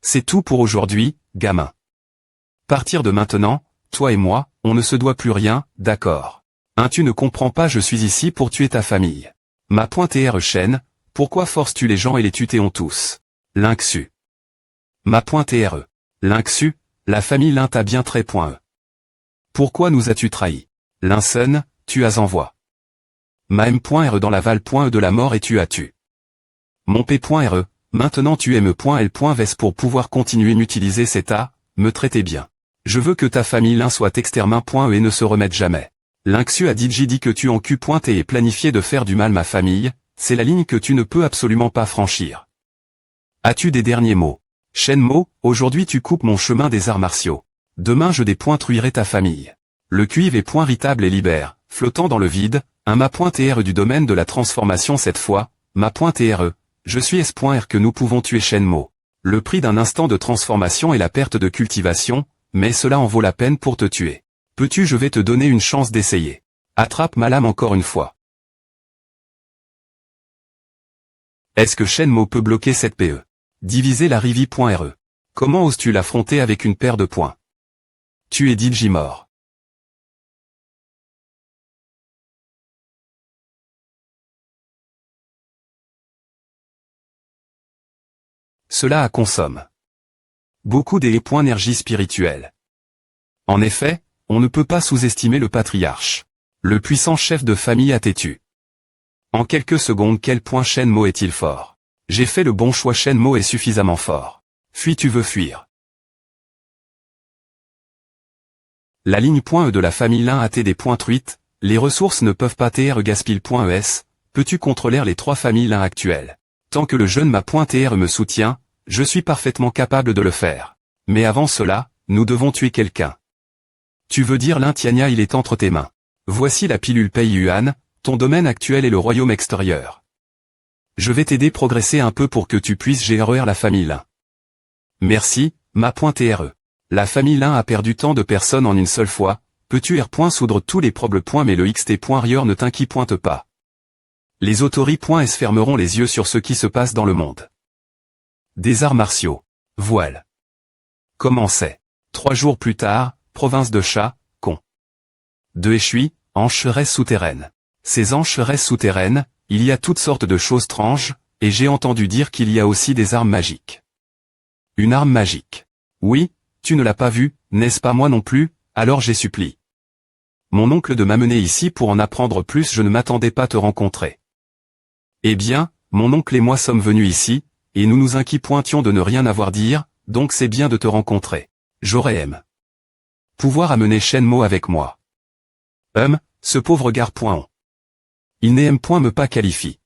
C'est tout pour aujourd'hui, gamin. Partir de maintenant, toi et moi, on ne se doit plus rien, d'accord. Tu ne comprends pas, je suis ici pour tuer ta famille. Ma pointe chaîne, pourquoi forces-tu les gens et les tutéons tous? Lynxu. Ma pointe Lynxu, la famille Lin t'a bien trait. Pourquoi nous as-tu trahis? Linsun, tu as envoie. Ma M.R dans la Val.E de la mort et tu as tu. Mon P.R, maintenant tu es me.L.Ves pour pouvoir continuer d'utiliser cet A, me traiter bien. Je veux que ta famille Lin soit extermin.E et ne se remette jamais. Lynxu a dit que tu en Q.T et planifié de faire du mal ma famille, c'est la ligne que tu ne peux absolument pas franchir. As-tu des derniers mots? Shenmo, aujourd'hui tu coupes mon chemin des arts martiaux. Demain je dépointruirai ta famille. Le cuivre est point ritable et libère, flottant dans le vide, un ma.R du domaine de la transformation cette fois, ma.R, je suis S.R que nous pouvons tuer Shenmo. Le prix d'un instant de transformation est la perte de cultivation, mais cela en vaut la peine pour te tuer. Peux-tu, je vais te donner une chance d'essayer. Attrape ma lame encore une fois. Est-ce que Shenmo peut bloquer cette PE? Diviser la Rivi.RE. Comment oses-tu l'affronter avec une paire de poings? Tu es Dilji mort. Cela consomme beaucoup des points d'énergie spirituelle. En effet, on ne peut pas sous-estimer le patriarche. Le puissant chef de famille a têtu. En quelques secondes, quel point Shenmo est-il fort? J'ai fait le bon choix, Shenmo est suffisamment fort. Fuis, tu veux fuir. La ligne.E de la famille Lin a des points truites, les ressources ne peuvent pas gaspille.es, peux-tu contrôler les trois familles Lin actuelles? Tant que le jeune ma.R me soutient, je suis parfaitement capable de le faire. Mais avant cela, nous devons tuer quelqu'un. Tu veux dire Lin Tiania, il est entre tes mains. Voici la pilule Pei Yuan, ton domaine actuel est le royaume extérieur. Je vais t'aider progresser un peu pour que tu puisses gérer la famille Lin. Merci, ma.R. La famille Lin a perdu tant de personnes en une seule fois, peux-tu soudre tous les problèmes mais le xt.rieur ne t'inquiète pas. Les autori.s fermeront les yeux sur ce qui se passe dans le monde. Des arts martiaux. Voile. Comment c'est? 3 jours plus tard, province de Chat, con. De Échui, encheresse souterraine. Ces encheresses souterraines, il y a toutes sortes de choses étranges, et j'ai entendu dire qu'il y a aussi des armes magiques. Une arme magique. Oui, tu ne l'as pas vue, n'est-ce pas moi non plus, alors j'ai supplié mon oncle de m'amener ici pour en apprendre plus, je ne m'attendais pas à te rencontrer. Eh bien, mon oncle et moi sommes venus ici, et nous nous inquiétions de ne rien avoir dire, donc c'est bien de te rencontrer. J'aurais aimé pouvoir amener Shenmo avec moi. Ce pauvre gars. Il n'aime point me pas qualifie.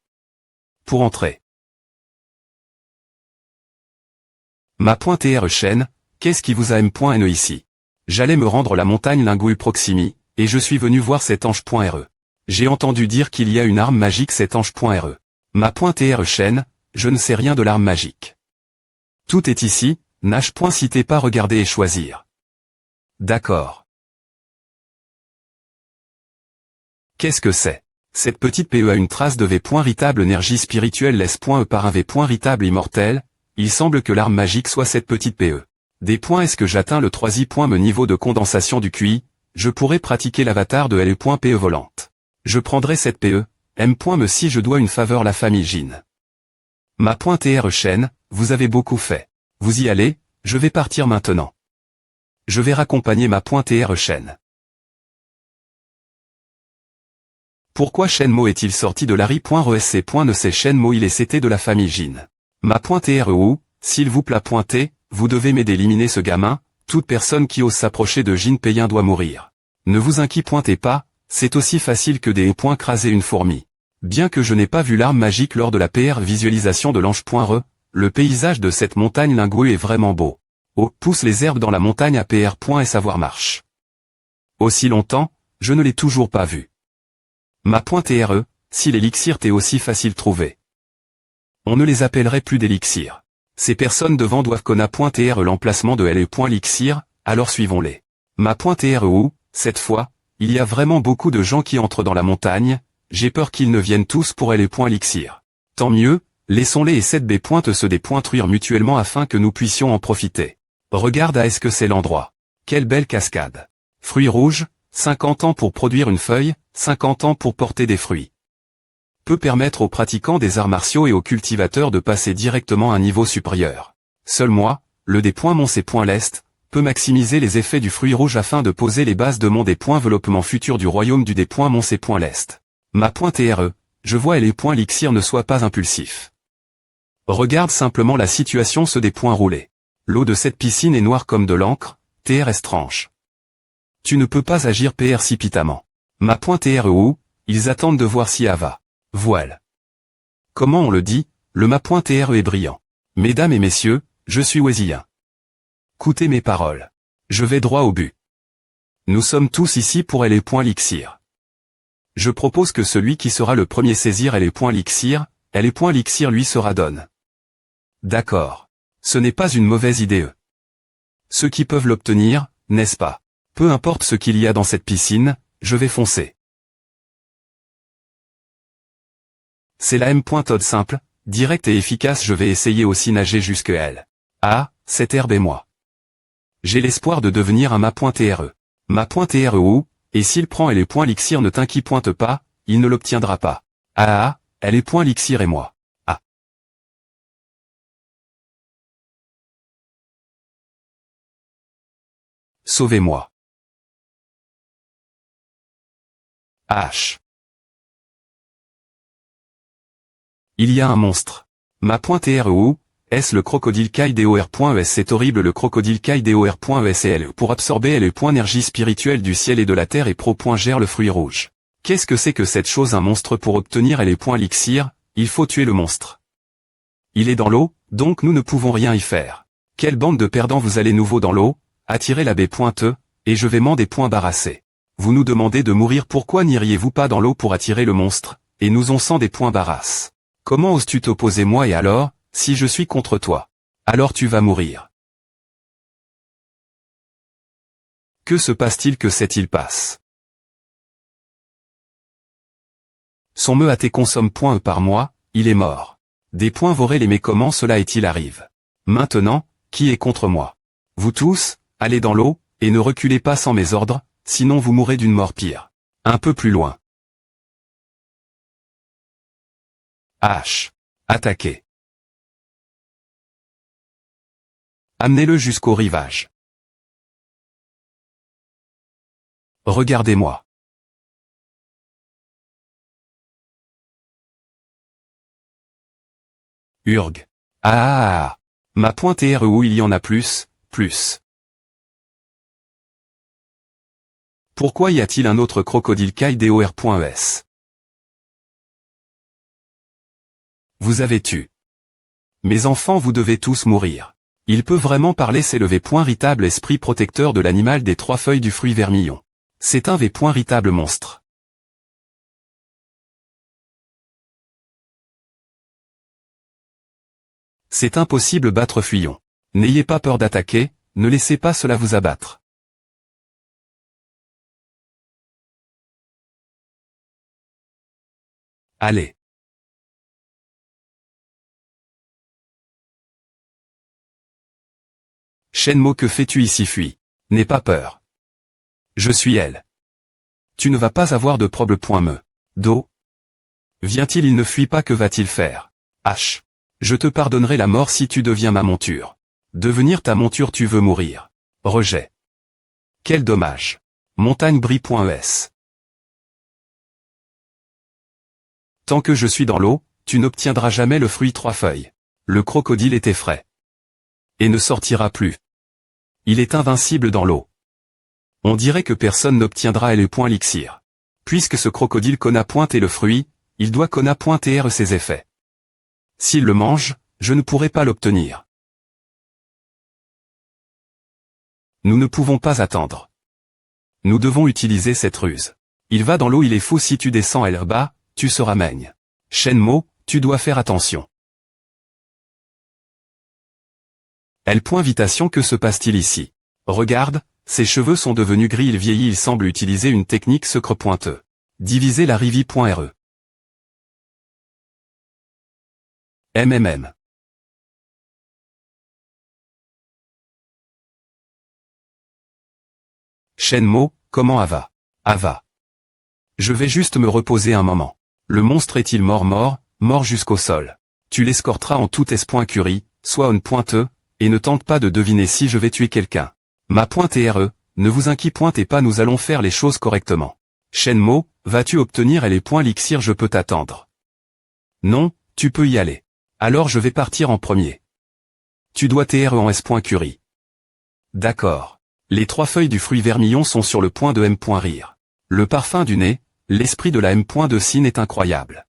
Pour entrer. Ma.R Shen, qu'est-ce qui vous a M.N ici? J'allais me rendre la montagne Lingouille Proximi, et je suis venu voir cet ange.re. J'ai entendu dire qu'il y a une arme magique cet ange.re. Ma.R Shen, je ne sais rien de l'arme magique. Tout est ici, n'ai-je pas regarder et choisir. D'accord. Qu'est-ce que c'est? Cette petite PE a une trace de V.ritable énergie spirituelle laisse.E par un V.ritable immortel, il semble que l'arme magique soit cette petite PE. Des points est-ce que j'atteins le 3i. Niveau de condensation du QI, je pourrais pratiquer l'avatar de L.PE volante. Je prendrai cette PE, M.Me si je dois une faveur la famille Jin. Ma.R Shen, vous avez beaucoup fait. Vous y allez, je vais partir maintenant. Je vais raccompagner ma.R Shen. Pourquoi Shenmo est-il sorti de l'Ari.RESC. Ne sait Shenmo il est cité de la famille Jin. Ma.R ou, s'il vous plaît pointer, vous devez m'aider éliminer ce gamin, toute personne qui ose s'approcher de Jin Peyin doit mourir. Ne vous inquiétez pas, c'est aussi facile que des points craser une fourmi. Bien que je n'ai pas vu l'arme magique lors de la PR visualisation de l'ange.re, le paysage de cette montagne Lingouille est vraiment beau. Oh, pousse les herbes dans la montagne à PR. Et savoir marche. Aussi longtemps, je ne l'ai toujours pas vu. Ma.R, si l'élixir t'est aussi facile trouver. On ne les appellerait plus d'élixir. Ces personnes devant doivent connaître l'emplacement de L.Elixir, alors suivons-les. Ma.R ou, cette fois, il y a vraiment beaucoup de gens qui entrent dans la montagne, j'ai peur qu'ils ne viennent tous pour L.Elixir. Tant mieux, Laissons-les et cette baie pointe se dépointruire mutuellement afin que nous puissions en profiter. Regarde à est-ce que c'est l'endroit. Quelle belle cascade. Fruits rouges, 50 ans pour produire une feuille, 50 ans pour porter des fruits. Peut permettre aux pratiquants des arts martiaux et aux cultivateurs de passer directement à un niveau supérieur. Seul moi, le D.Mons.Lest, peut maximiser les effets du fruit rouge afin de poser les bases de mon développement futur du royaume du D.Mons.Lest. Ma .TRE, je vois et les points l'Ixir ne soient pas impulsifs. Regarde simplement la situation se des points roulés. L'eau de cette piscine est noire comme de l'encre, TR estrange. Tu ne peux pas agir précipitamment. Ma .TRE ou, ils attendent de voir si Ava. Voile. Comment on le dit, le ma .TRE est brillant. Mesdames et messieurs, je suis Wesillien. Écoutez mes paroles. Je vais droit au but. Nous sommes tous ici pour les points l'Ixir. Je propose que celui qui sera le premier saisir les points l'Ixir, les points l'Ixir lui sera donne. D'accord. Ce n'est pas une mauvaise idée. Ceux qui peuvent l'obtenir, n'est-ce pas? Peu importe ce qu'il y a dans cette piscine, je vais foncer. C'est la M.Todd simple, directe et efficace, je vais essayer aussi nager jusque elle. Ah, cette herbe et moi. J'ai l'espoir de devenir un ma.TRE. Ma.TRE ou, et s'il prend et les points l'Ixir ne t'inquiète pas, il ne l'obtiendra pas. Ah, elle est point l'Ixir et moi. Ah. Sauvez-moi. H. Il y a un monstre. Ma.TRE ou, est-ce le crocodile KaiDor.es? C'est horrible, le crocodile KaiDor.es et elle pour absorber les points énergie spirituelle du ciel et de la terre et gère le fruit rouge. Qu'est-ce que c'est que cette chose? Un monstre pour obtenir les points l'Ixir, il faut tuer le monstre. Il est dans l'eau, donc nous ne pouvons rien y faire. Quelle bande de perdants, vous allez nouveau dans l'eau, attirer la baie pointeux, et je vais m'en des points barrassés. Vous nous demandez de mourir, pourquoi n'iriez-vous pas dans l'eau pour attirer le monstre, et nous on sent des points barrasses. Comment oses-tu t'opposer moi et alors, si je suis contre toi? Alors tu vas mourir. Que se passe-t-il, que s'est-il passe? Son me at consomme .e par mois, il est mort. Des points vorés les mais comment cela est-il arrive? Maintenant, qui est contre moi? Vous tous, allez dans l'eau, et ne reculez pas sans mes ordres, sinon vous mourrez d'une mort pire. Un peu plus loin. H. Attaquez. Amenez-le jusqu'au rivage. Regardez-moi. Urg. Ah. Ma .TRE où il y en a plus. Pourquoi y a-t-il un autre crocodile KaiDor.es? Vous avez tué. Mes enfants, vous devez tous mourir. Il peut vraiment parler, c'est le véritable esprit protecteur de l'animal des trois feuilles du fruit vermillon. C'est un véritable monstre. C'est impossible battre Fuyon. N'ayez pas peur d'attaquer, ne laissez pas cela vous abattre. Allez. Shenmo, que fais-tu ici? Fuis. N'aie pas peur. Je suis elle. Tu ne vas pas avoir de problème. Me. Do. Vient-il? Il ne fuit pas, que va-t-il faire? H. Je te pardonnerai la mort si tu deviens ma monture. Devenir ta monture, tu veux mourir. Rejet. Quel dommage. Montagne-brie.es. Tant que je suis dans l'eau, tu n'obtiendras jamais le fruit trois feuilles. Le crocodile est effrayé. Et ne sortira plus. Il est invincible dans l'eau. On dirait que personne n'obtiendra les points l'Ixir. Puisque ce crocodile connaît pointer le fruit, il doit pointer ses effets. S'il le mange, je ne pourrai pas l'obtenir. Nous ne pouvons pas attendre. Nous devons utiliser cette ruse. Il va dans l'eau, il est fou, si tu descends et là-bas, tu seras maigne. Shenmo, tu dois faire attention. Elle point invitation, que se passe-t-il ici? Regarde, ses cheveux sont devenus gris, il vieillit, il semble utiliser une technique secret pointeux. Diviser la rivi.re. MMM. Shenmo, comment Ava? Ava. Je vais juste me reposer un moment. Le monstre est-il mort jusqu'au sol. Tu l'escorteras en tout S.Curie, sois on.e, et ne tente pas de deviner si je vais tuer quelqu'un. Ma.re, ne vous inquiétez pas, nous allons faire les choses correctement. Shenmo, vas-tu obtenir les points l'Elixir? Je peux t'attendre. Non, tu peux y aller. Alors je vais partir en premier. Tu dois TRE en S.Curie. D'accord. Les 3 feuilles du fruit vermillon sont sur le point de M.Rire. Le parfum du nez, l'esprit de la M.de Cine est incroyable.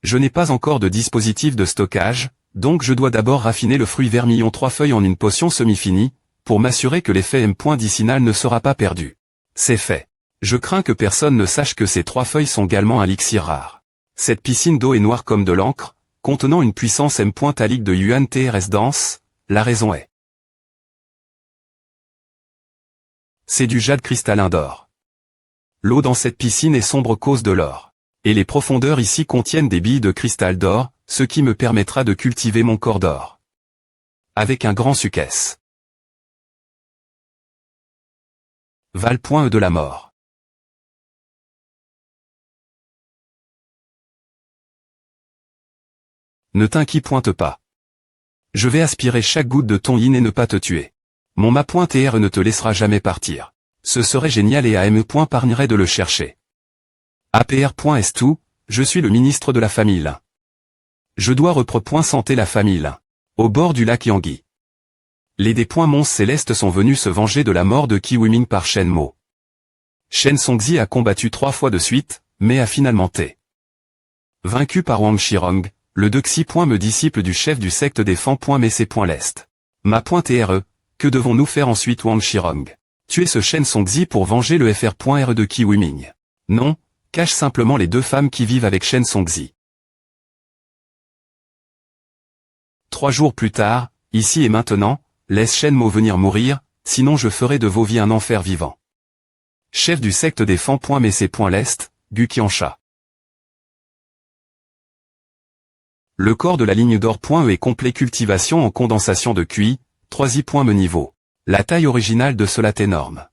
Je n'ai pas encore de dispositif de stockage, donc je dois d'abord raffiner le fruit vermillon 3 feuilles en une potion semi-finie, pour m'assurer que l'effet M.dicinal ne sera pas perdu. C'est fait. Je crains que personne ne sache que ces 3 feuilles sont également un elixir rare. Cette piscine d'eau est noire comme de l'encre, contenant une puissance M.talique de Yuan TRS dense, la raison est. C'est du jade cristallin d'or. L'eau dans cette piscine est sombre cause de l'or. Et les profondeurs ici contiennent des billes de cristal d'or, ce qui me permettra de cultiver mon corps d'or. Avec un grand succès. Val.e de la mort. Ne t'inquiète pas. Je vais aspirer chaque goutte de ton yin et ne pas te tuer. Mon ma.tr ne te laissera jamais partir. Ce serait génial et AM. Pargnerait de le chercher. APR.S2, je suis le ministre de la famille Lin. Je dois santé la famille Lin. Au bord du lac Yangui. Les monstres célestes sont venus se venger de la mort de Kiwiming par Shenmo. Shen Songzi a combattu 3 fois de suite, mais a finalement été vaincu par Wang Shirong, le Dexi. Me disciple du chef du secte des Fan. Mais c'est l'Est. Ma.tr, que devons-nous faire ensuite? Wang Shirong. Tuer ce Shen Songzi pour venger le FR.R de Kiwiming. Non, cache simplement les 2 femmes qui vivent avec Shen Songzi. 3 jours plus tard, ici et maintenant, laisse Shenmo venir mourir, sinon je ferai de vos vies un enfer vivant. Chef du secte des Fan. Mais c'est l'Est, Gu Qiansha. Le corps de la ligne d'or.e est complet, cultivation en condensation de QI, 3i. Me niveau. La taille originale de cela est énorme.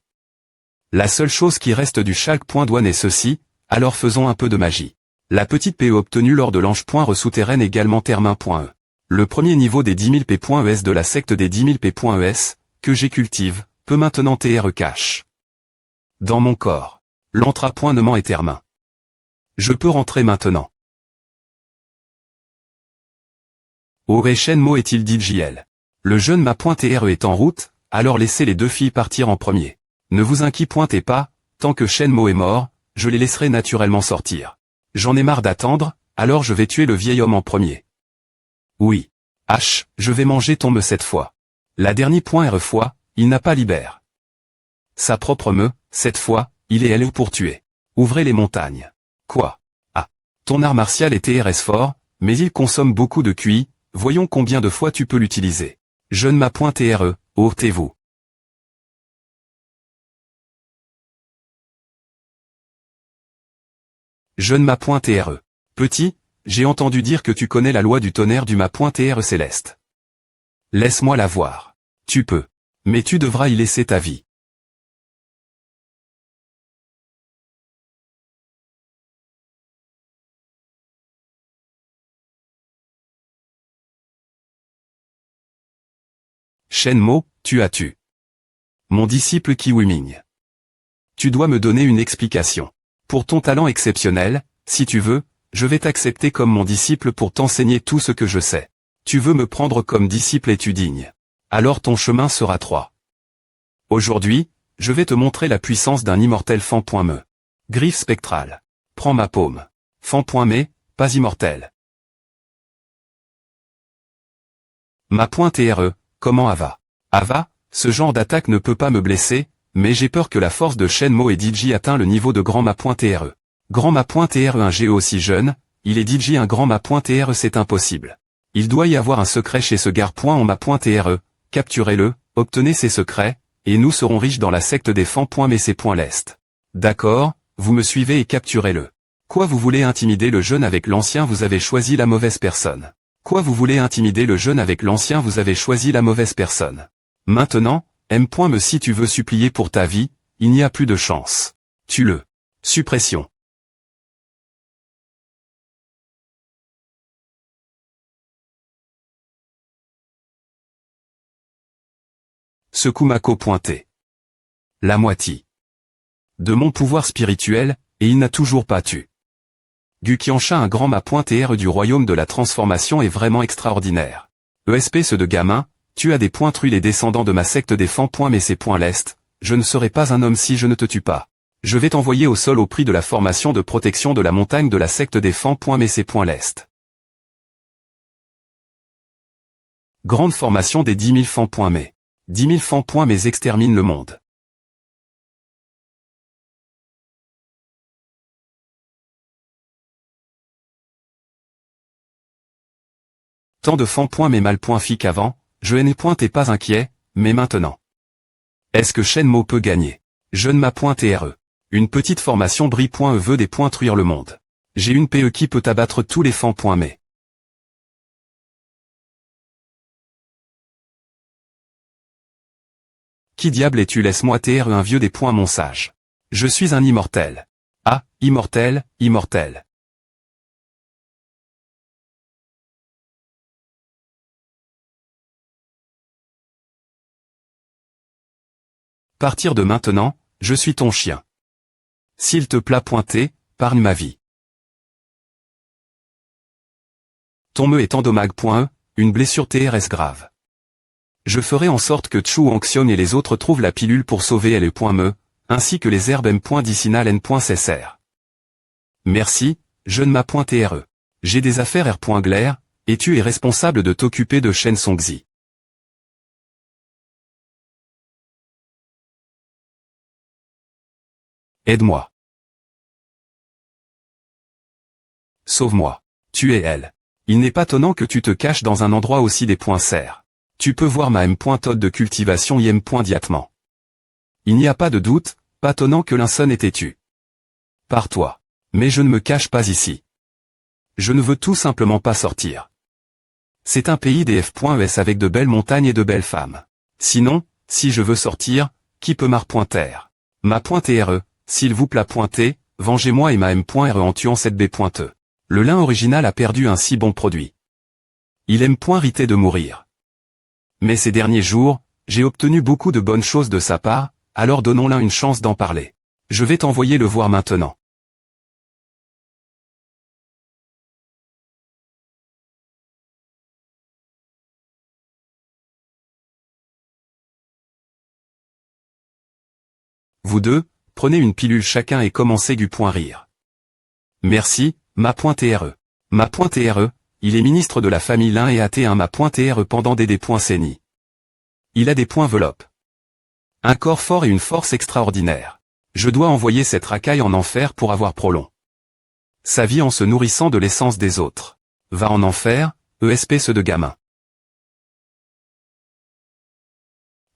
La seule chose qui reste du chaque douane est ceci, alors faisons un peu de magie. La petite PE obtenue lors de l'ange.re souterraine également termin.e. Le premier niveau des 10 000 P.es de la secte des 10 000 P.es, que j'ai cultive, peut maintenant TRE cache. Dans mon corps. L'entra.nement est termin. Je peux rentrer maintenant. Aurait Shenmo est-il dit JL. Le jeune ma.tr est en route, alors laissez les 2 filles partir en premier. Ne vous inquiétez pas, tant que Shenmo est mort, je les laisserai naturellement sortir. J'en ai marre d'attendre, alors je vais tuer le vieil homme en premier. Oui. H, je vais manger ton me cette fois. La dernière fois, il n'a pas libère. Sa propre me, cette fois, il est elle pour tuer. Ouvrez les montagnes. Quoi? Ah. Ton art martial est TRS fort, mais il consomme beaucoup de QI, voyons combien de fois tu peux l'utiliser. Jeune ma.tr, ôtez-vous. Jeune ma.tr. Petit, j'ai entendu dire que tu connais la loi du tonnerre du ma.tr céleste. Laisse-moi la voir. Tu peux. Mais tu devras y laisser ta vie. Shenmo, tu as tué mon disciple Kiwiming. Tu dois me donner une explication. Pour ton talent exceptionnel, si tu veux, je vais t'accepter comme mon disciple pour t'enseigner tout ce que je sais. Tu veux me prendre comme disciple et tu digne. Alors ton chemin sera 3. Aujourd'hui, je vais te montrer la puissance d'un immortel Fan.me. Griffe spectrale. Prends ma paume. Fan.me, pas immortel. Ma.tr, comment Ava? Ava, ce genre d'attaque ne peut pas me blesser, mais j'ai peur que la force de Shenmo et DJ atteint le niveau de grand ma.tr. Grand ma.tr un GE aussi jeune, il est DJ un grand ma.tr c'est impossible. Il doit y avoir un secret chez ce gars. En ma.tr, capturez-le, obtenez ses secrets, et nous serons riches dans la secte des Fan. Mais c'est l'Est. D'accord, vous me suivez et capturez-le. Quoi vous voulez intimider le jeune avec l'ancien, vous avez choisi la mauvaise personne. Quoi vous voulez intimider le jeune avec l'ancien, vous avez choisi la mauvaise personne. Maintenant, M. me si tu veux supplier pour ta vie, il n'y a plus de chance. Tue-le. Suppression. Sekumako pointé. La moitié de mon pouvoir spirituel, et il n'a toujours pas tu. Guqiansha un grand ma pointé R du royaume de la transformation est vraiment extraordinaire. ESP ce de gamin, tu as des pointrus les descendants de ma secte défend mais c'est point l'est, je ne serai pas un homme si je ne te tue pas. Je vais t'envoyer au sol au prix de la formation de protection de la montagne de la secte défend mais c'est point l'est. Grande formation des 10 000 francs mais. 10 000 francs mais extermine le monde. Tant de francs mais mal fi qu'avant, je n'ai point et pas inquiet, mais maintenant. Est-ce que Shenmue peut gagner? Je ne m'a point RE. Une petite formation brille.e veut des points truire le monde. J'ai une PE qui peut abattre tous les francs mais. Qui diable es-tu? Laisse-moi TRE un vieux des points mon sage. Je suis un immortel. Ah, immortel, immortel. Partir de maintenant, je suis ton chien. S'il te plaît pointer, parle ma vie. Ton me est endommage.e, une blessure TRS grave. Je ferai en sorte que Chu Anxion et les autres trouvent la pilule pour sauver L.me, ainsi que les herbes M.dicinal N.cr. Merci, je ne m'a point RE. J'ai des affaires R.glaire, et tu es responsable de t'occuper de Shen Songzi. Aide-moi. Sauve-moi. Tu es elle. Il n'est pas étonnant que tu te caches dans un endroit aussi des points serres. Tu peux voir ma M.tode de cultivation IM.diatement. Il n'y a pas de doute, pas étonnant que l'un ait têtu. Pars-toi. Mais je ne me cache pas ici. Je ne veux tout simplement pas sortir. C'est un pays des F.es avec de belles montagnes et de belles femmes. Sinon, si je veux sortir, qui peut m'arpointer? Ma pointé RE, s'il vous plaît pointer, vengez-moi et ma M.RE en tuant cette B. Le lin original a perdu un si bon produit. Il aime point riter de mourir. Mais ces derniers jours, j'ai obtenu beaucoup de bonnes choses de sa part, alors donnons-lui une chance d'en parler. Je vais t'envoyer le voir maintenant. Vous deux, prenez une pilule chacun et commencez du point rire. Merci, ma pointé RE. Ma pointé RE, il est ministre de la famille Lin et AT1 ma pointé RE pendant des points CENI. Il a des points Volop. Un corps fort et une force extraordinaire. Je dois envoyer cette racaille en enfer pour avoir prolong sa vie en se nourrissant de l'essence des autres. Va en enfer, ESP ce de gamin.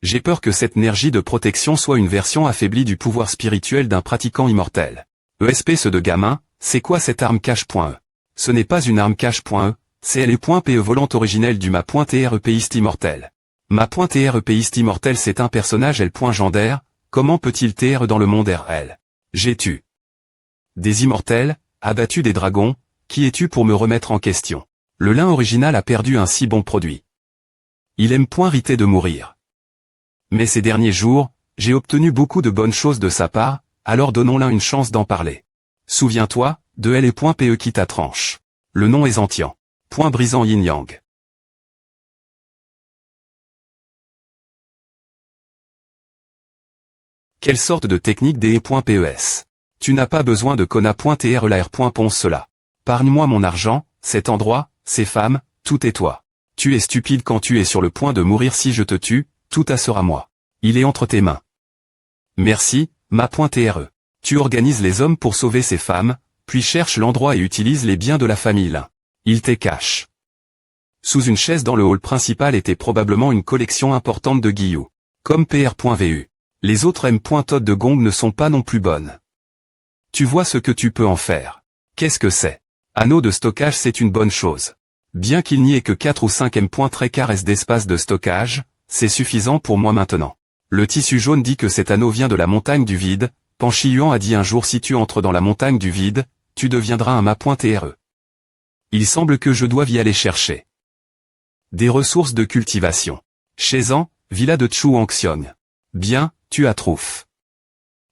J'ai peur que cette énergie de protection soit une version affaiblie du pouvoir spirituel d'un pratiquant immortel. ESP ce de gamin, c'est quoi cette arme cache.e? Ce n'est pas une arme cache.e, c'est LE.PE volante originelle du ma.TREPiste immortel. Ma.TREPiste immortel c'est un personnage L.Gendaire, comment peut-il TR dans le monde RL? J'ai tu des immortels, abattu des dragons, qui es-tu pour me remettre en question? Le lin original a perdu un si bon produit. Il aime point riter de mourir. Mais ces derniers jours, j'ai obtenu beaucoup de bonnes choses de sa part, alors donnons-lui une chance d'en parler. Souviens-toi, de L.PE qui t'a tranche. Le nom est Entian. Point brisant yin-yang. Quelle sorte de technique DE.PES? Tu n'as pas besoin de conna.TRLR.ponce cela. Parle-moi mon argent, cet endroit, ces femmes, tout est toi. Tu es stupide quand tu es sur le point de mourir si je te tue, tout à sera moi. Il est entre tes mains. Merci, ma.TRE. Tu organises les hommes pour sauver ces femmes, puis cherche l'endroit et utilise les biens de la famille Lin. Il t'est cache. Sous une chaise dans le hall principal était probablement une collection importante de guilloux. Comme PR.VU. Les autres M.Tod de Gong ne sont pas non plus bonnes. Tu vois ce que tu peux en faire. Qu'est-ce que c'est? Anneau de stockage, c'est une bonne chose. Bien qu'il n'y ait que 4 ou 5 m² d'espace de stockage, c'est suffisant pour moi maintenant. Le tissu jaune dit que cet anneau vient de la montagne du vide. Pan Shiyuan a dit un jour: si tu entres dans la montagne du vide, tu deviendras un ma.tre. Il semble que je doive y aller chercher des ressources de cultivation. Shenzhen, villa de Chuangxiong. Bien, tu as trouf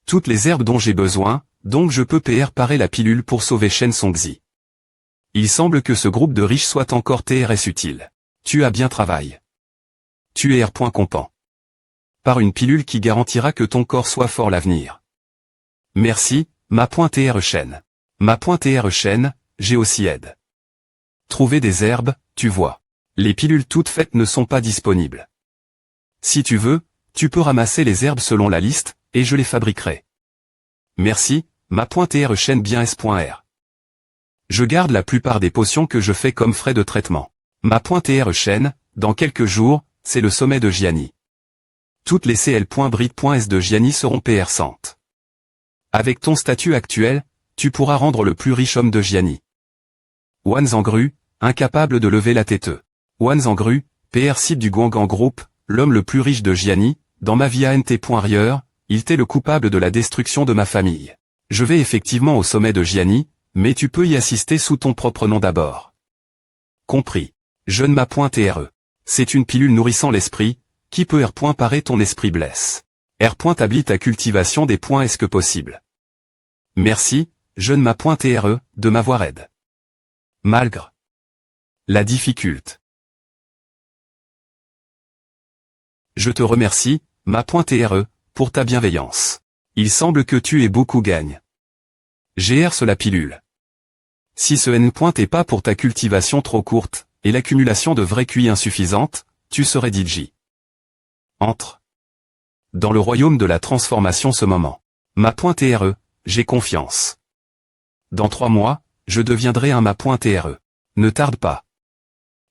toutes les herbes dont j'ai besoin, donc je peux parer la pilule pour sauver Shen Songzi. Il semble que ce groupe de riches soit encore TRS utile. Tu as bien travaillé. Tu es R.compan. Par une pilule qui garantira que ton corps soit fort l'avenir. Merci, ma.tr Shen. Ma.tr Shen, j'ai aussi aide. Trouver des herbes, tu vois. Les pilules toutes faites ne sont pas disponibles. Si tu veux, tu peux ramasser les herbes selon la liste, et je les fabriquerai. Merci, ma.tr Shen bien S.R. Je garde la plupart des potions que je fais comme frais de traitement. Ma.tr Shen, dans quelques jours, c'est le sommet de Jiani. Toutes les CL.Brit.S de Jiani seront PR100. Avec ton statut actuel, tu pourras rendre le plus riche homme de Jiani. Wan Zhangru, incapable de lever la tête. Wan Zhangru, PR cible du Guanggang Group, l'homme le plus riche de Jiani, dans ma vie ANT.Rieur, il était le coupable de la destruction de ma famille. Je vais effectivement au sommet de Jiani, mais tu peux y assister sous ton propre nom d'abord. Compris. Jeune ma.tre. C'est une pilule nourrissant l'esprit, qui peut parer ton esprit blesse. Habite ta cultivation des points est-ce que possible. Merci, jeune ma.tre, de m'avoir aidé. Malgré la difficulté. Je te remercie, ma.tre, pour ta bienveillance. Il semble que tu aies beaucoup gagne. GR la pilule. Si ce N. est pas pour ta cultivation trop courte, et l'accumulation de vrais QI insuffisante, tu serais DJ. Entre dans le royaume de la transformation ce moment. Ma.tre, j'ai confiance. Dans 3 mois, je deviendrai un ma.tre. Ne tarde pas.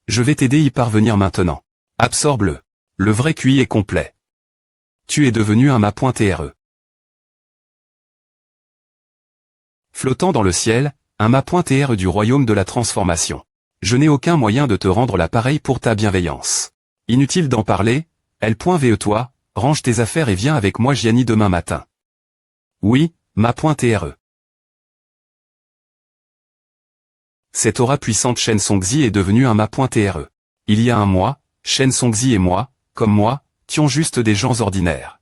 Je vais t'aider y parvenir maintenant. Absorbe-le. Le vrai QI est complet. Tu es devenu un ma.tre. Flottant dans le ciel, un ma.tre du royaume de la transformation. Je n'ai aucun moyen de te rendre l'appareil pour ta bienveillance. Inutile d'en parler, L.ve toi, range tes affaires et viens avec moi Jiani demain matin. Oui, ma.tre. Cette aura puissante Shen Songzi est devenue un ma.tre. Il y a un mois, Shen Songzi et moi, comme moi, tions juste des gens ordinaires.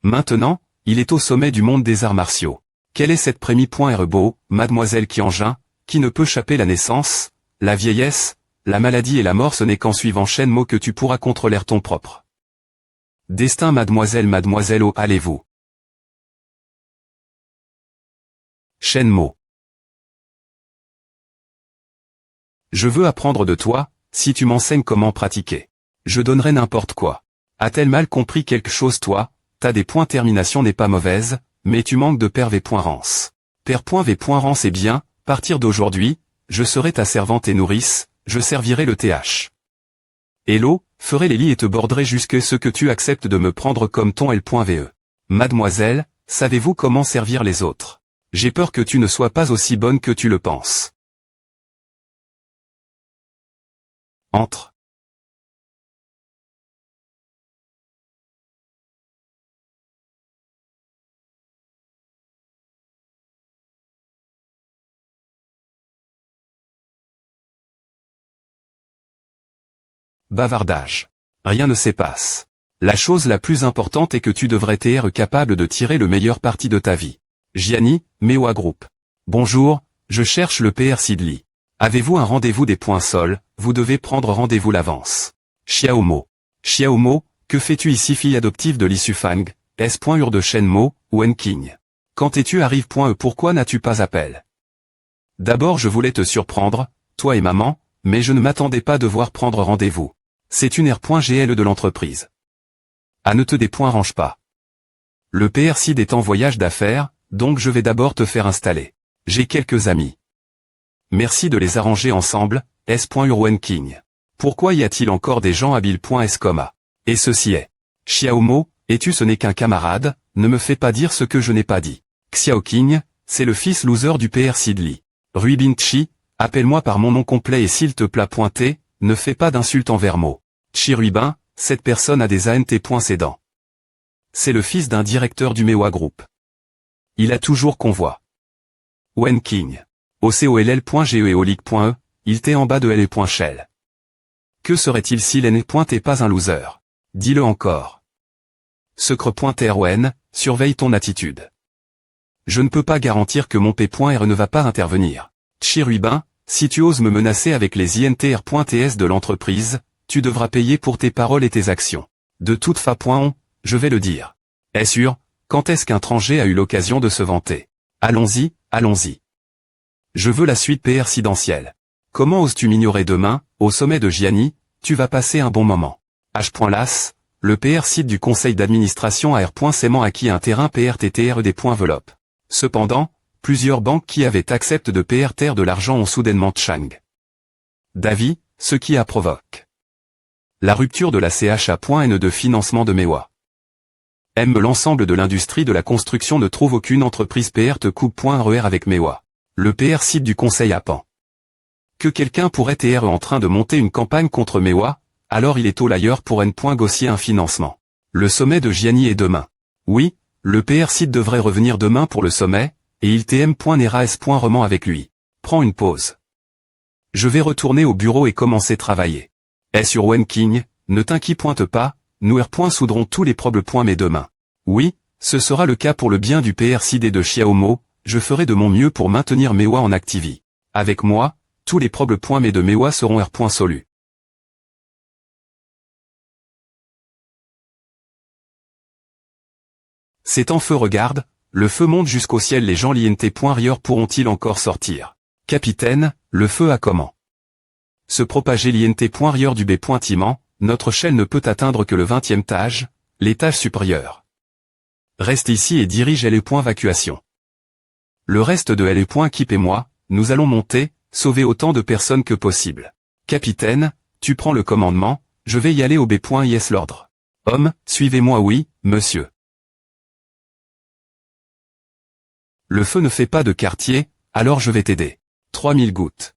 Maintenant, il est au sommet du monde des arts martiaux. Quelle est cette prémie.re mademoiselle Qianjin, qui ne peut chapper la naissance, la vieillesse, la maladie et la mort? Ce n'est qu'en suivant Shen Mo que tu pourras contrôler ton propre destin. Mademoiselle oh allez-vous. Shen Mo. Je veux apprendre de toi, si tu m'enseignes comment pratiquer. Je donnerai n'importe quoi. A-t-elle mal compris quelque chose toi? Ta termination n'est pas mauvaise, mais tu manques de Père.V.Rance. Père.V.Rance est bien, partir d'aujourd'hui, je serai ta servante et nourrice, je servirai le TH. Hello, ferai les lits et te borderai jusqu'à ce que tu acceptes de me prendre comme ton L.ve. Mademoiselle, savez-vous comment servir les autres? J'ai peur que tu ne sois pas aussi bonne que tu le penses. Entre. Bavardage. Rien ne se passe. La chose la plus importante est que tu devrais être capable de tirer le meilleur parti de ta vie. Jiani, Mewa Group. Bonjour, je cherche le PR Sidli. Avez-vous un rendez-vous des points sols? Vous devez prendre rendez-vous l'avance. Xiaomo. Xiaomo, que fais-tu ici fille adoptive de l'Issufang, S.Ur de Shenmo, ou Enking? Quand es-tu arrive.e pourquoi n'as-tu pas appel? D'abord je voulais te surprendre, toi et maman, mais je ne m'attendais pas devoir prendre rendez-vous. C'est une R.GL de l'entreprise. Ah ne te dérange pas. Le PR Sid est en voyage d'affaires, donc je vais d'abord te faire installer. J'ai quelques amis. Merci de les arranger ensemble, S.Urwenking. Pourquoi y a-t-il encore des gens habiles.s coma? Et ceci est. Xiaomo, et-tu ce n'est qu'un camarade, ne me fais pas dire ce que je n'ai pas dit. Xiaoking, c'est le fils loser du PR Sidli. Rui Binchi, appelle-moi par mon nom complet et s'il te plaît pointé, ne fais pas d'insultes envers mots. Chirubin, cette personne a des ANT.cédants. C'est le fils d'un directeur du Mewa Group. Il a toujours convoi. Wen King. OCOLL.GEOLIC.E, il t'est en bas de LE.Shell. Que serait-il si l'N.T pas un loser? Dis-le encore. Secre.RON, surveille ton attitude. Je ne peux pas garantir que mon P.R ne va pas intervenir. Chirubin, si tu oses me menacer avec les INTR.TS de l'entreprise, tu devras payer pour tes paroles et tes actions. De toute façon, je vais le dire. Est sûr, quand est-ce qu'un étranger a eu l'occasion de se vanter? Allons-y, allons-y. Je veux la suite présidentielle. Comment oses-tu m'ignorer demain, au sommet de Gianni, tu vas passer un bon moment. H.Las, le PR site du conseil d'administration a R.Sement acquis un terrain PRTTRD.Enveloppe. Cependant, plusieurs banques qui avaient accepté de PRTR de l'argent ont soudainement Chang. Davi, ce qui a provoqué la rupture de la CHA.N de financement de Mewa. L'ensemble de l'industrie de la construction ne trouve aucune entreprise PR te coupe.RER avec Mewa. Le PR site du conseil à Pan. Que quelqu'un pourrait être en train de monter une campagne contre Mewa, alors il est au l'ailleurs pour N.Gossier un financement. Le sommet de Gianni est demain. Oui, le PR site devrait revenir demain pour le sommet, et il tm.neras.roman avec lui. Prends une pause. Je vais retourner au bureau et commencer travailler. Sur Wen King, ne t'inquiète pas, nous soudrons tous les problèmes mais demain. Oui, ce sera le cas pour le bien du PR site et de Xiaomo, je ferai de mon mieux pour maintenir Mewa en activité. Avec moi, tous les problèmes mais de Mewa seront solus. C'est en feu regarde, le feu monte jusqu'au ciel les gens l'INT.Rieur pourront-ils encore sortir? Capitaine, le feu a comment? Se propager l'INT.Rieur du B.Timent, notre Shell ne peut atteindre que le 20e étage, l'étage supérieur. Reste ici et dirige LE.Vacuation. Le reste de LE.Keep et moi, nous allons monter, sauver autant de personnes que possible. Capitaine, tu prends le commandement, je vais y aller au B.Is l'ordre. Homme, suivez-moi oui, monsieur. Le feu ne fait pas de quartier, alors je vais t'aider. 3000 gouttes.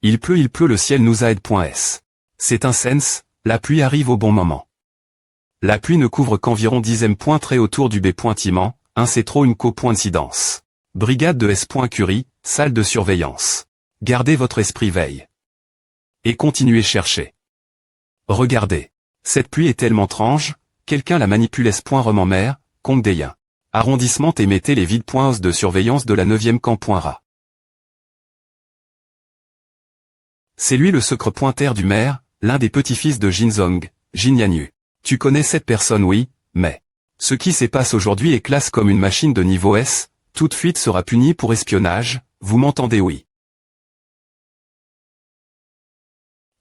Il pleut le ciel nous aide.s. C'est un sens, la pluie arrive au bon moment. La pluie ne couvre qu'environ 10e point trait autour du B.Timent, c'est trop une coïncidence. Brigade de S.Curie, salle de surveillance. Gardez votre esprit veille. Et continuez chercher. Regardez. Cette pluie est tellement étrange, quelqu'un la manipule S.Roman-Mer, Comte d'Ayen. Arrondissement et mettez les vides.os de surveillance de la 9e camp.ra. C'est lui le secrétaire du maire, l'un des petits-fils de Jinzong, Jin Yanyu. Tu connais cette personne oui, mais ce qui se passe aujourd'hui est classe comme une machine de niveau S, toute fuite sera punie pour espionnage, vous m'entendez oui.